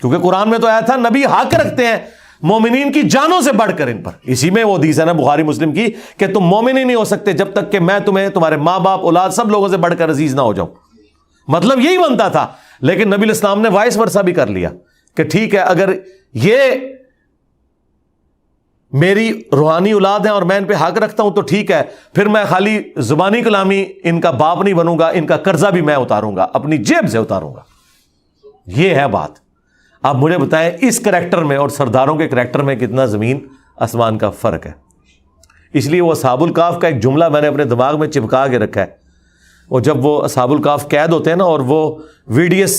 کیونکہ قرآن میں تو آیا تھا نبی حق رکھتے ہیں مومنین کی جانوں سے بڑھ کر ان پر. اسی میں وہ حدیث ہے نا بخاری مسلم کی کہ تم مومن ہی نہیں ہو سکتے جب تک کہ میں تمہیں تمہارے ماں باپ اولاد سب لوگوں سے بڑھ کر عزیز نہ ہو جاؤں. مطلب یہی بنتا تھا. لیکن نبی علیہ السلام نے وائس ورثہ بھی کر لیا کہ ٹھیک ہے, اگر یہ میری روحانی اولاد ہیں اور میں ان پہ حق رکھتا ہوں تو ٹھیک ہے, پھر میں خالی زبانی کلامی ان کا باپ نہیں بنوں گا, ان کا قرضہ بھی میں اتاروں گا, اپنی جیب سے اتاروں گا. یہ ہے بات. آپ مجھے بتائیں اس کریکٹر میں اور سرداروں کے کریکٹر میں کتنا زمین آسمان کا فرق ہے. اس لیے وہ اصحاب الکاف کا ایک جملہ میں نے اپنے دماغ میں چپکا کے رکھا ہے. وہ جب وہ اصحاب الکاف قید ہوتے ہیں نا, اور وہ ویڈیس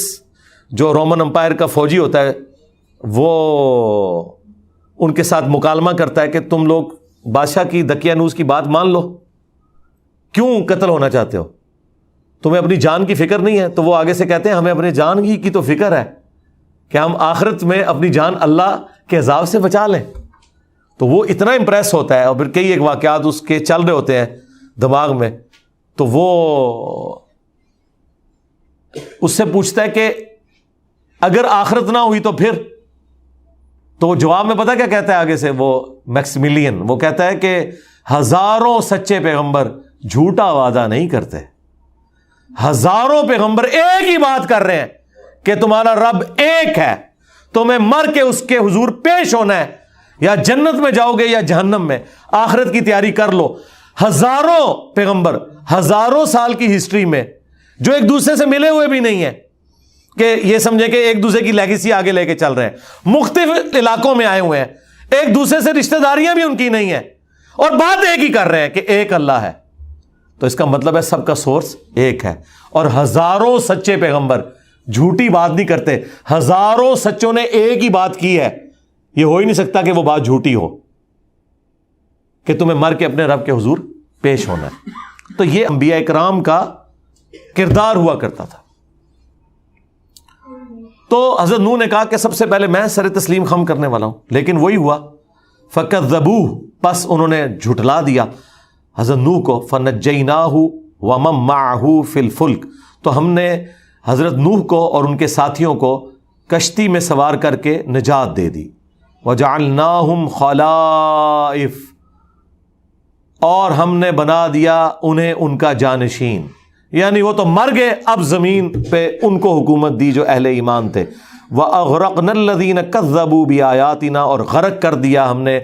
جو رومن امپائر کا فوجی ہوتا ہے وہ ان کے ساتھ مکالمہ کرتا ہے کہ تم لوگ بادشاہ کی دقیانوس کی بات مان لو, کیوں قتل ہونا چاہتے ہو, تمہیں اپنی جان کی فکر نہیں ہے. تو وہ آگے سے کہتے ہیں ہمیں اپنے جان کی تو فکر ہے کہ ہم آخرت میں اپنی جان اللہ کے عذاب سے بچا لیں. تو وہ اتنا امپریس ہوتا ہے, اور پھر کئی ایک واقعات اس کے چل رہے ہوتے ہیں دماغ میں. تو وہ اس سے پوچھتا ہے کہ اگر آخرت نہ ہوئی تو پھر, تو وہ جواب میں پتہ کیا کہتا ہے آگے سے وہ میکسیملین, وہ کہتا ہے کہ ہزاروں سچے پیغمبر جھوٹا وعدہ نہیں کرتے, ہزاروں پیغمبر ایک ہی بات کر رہے ہیں کہ تمہارا رب ایک ہے, تمہیں مر کے اس کے حضور پیش ہونا ہے, یا جنت میں جاؤ گے یا جہنم میں, آخرت کی تیاری کر لو. ہزاروں پیغمبر ہزاروں سال کی ہسٹری میں جو ایک دوسرے سے ملے ہوئے بھی نہیں ہیں کہ یہ سمجھے کہ ایک دوسرے کی لیگیسی آگے لے کے چل رہے ہیں, مختلف علاقوں میں آئے ہوئے ہیں, ایک دوسرے سے رشتہ داریاں بھی ان کی نہیں ہیں, اور بات ایک ہی کر رہے ہیں کہ ایک اللہ ہے. تو اس کا مطلب ہے سب کا سورس ایک ہے. اور ہزاروں سچے پیغمبر جھوٹی بات نہیں کرتے, ہزاروں سچوں نے ایک ہی بات کی ہے. یہ ہو ہی نہیں سکتا کہ وہ بات جھوٹی ہو کہ تمہیں مر کے اپنے رب کے حضور پیش ہونا ہے. تو یہ انبیاء اکرام کا کردار ہوا کرتا تھا. تو حضرت نوح نے کہا کہ سب سے پہلے میں سر تسلیم خم کرنے والا ہوں, لیکن وہی ہوا فَكَذَّبُوهُ, پس انہوں نے جھٹلا دیا حضرت نوح کو. فَنَجَّيْنَاهُ وَمَن مَّعَهُ فِي الْفُلْكِ, تو ہم نے حضرت نوح کو اور ان کے ساتھیوں کو کشتی میں سوار کر کے نجات دے دی. وَجَعَلْنَاهُمْ خَلَائِفَ, اور ہم نے بنا دیا انہیں ان کا جانشین, یعنی وہ تو مر گئے, اب زمین پہ ان کو حکومت دی جو اہل ایمان تھے. وَأَغْرَقْنَا الَّذِينَ كَذَّبُوا بِآيَاتِنَا, اور غرق کر دیا ہم نے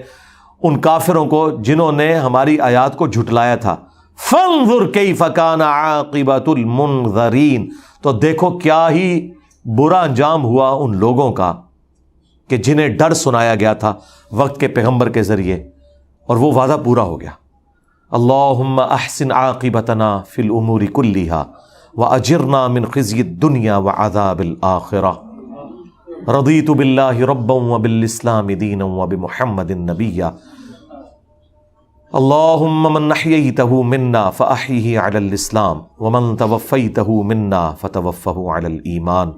ان کافروں کو جنہوں نے ہماری آیات کو جھٹلایا تھا. فَانظُرْ كَيْفَ كَانَ عَاقِبَةُ الْمُنذَرِينَ, تو دیکھو کیا ہی برا انجام ہوا ان لوگوں کا کہ جنہیں ڈر سنایا گیا تھا وقت کے پیغمبر کے ذریعے, اور وہ وعدہ پورا ہو گیا. اللہم احسن عاقبتنا فی الامور کلیہا واجرنا من خزی الدنیا وعذاب الآخرہ. رضیت باللہ ربا وبالاسلام دینا وبمحمد نبیا. اللہم من احییتہ منا فاحیہ علی الاسلام ومن توفیتہ منا فتوفہ علی الایمان.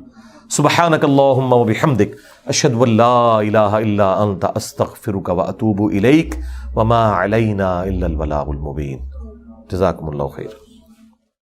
سبحانک اللہم وبحمدک اشہد ان لا الہ الا انت استغفرک واتوب الیک وما علینا الا البلاغ المبین. جزاکم اللہ خیر.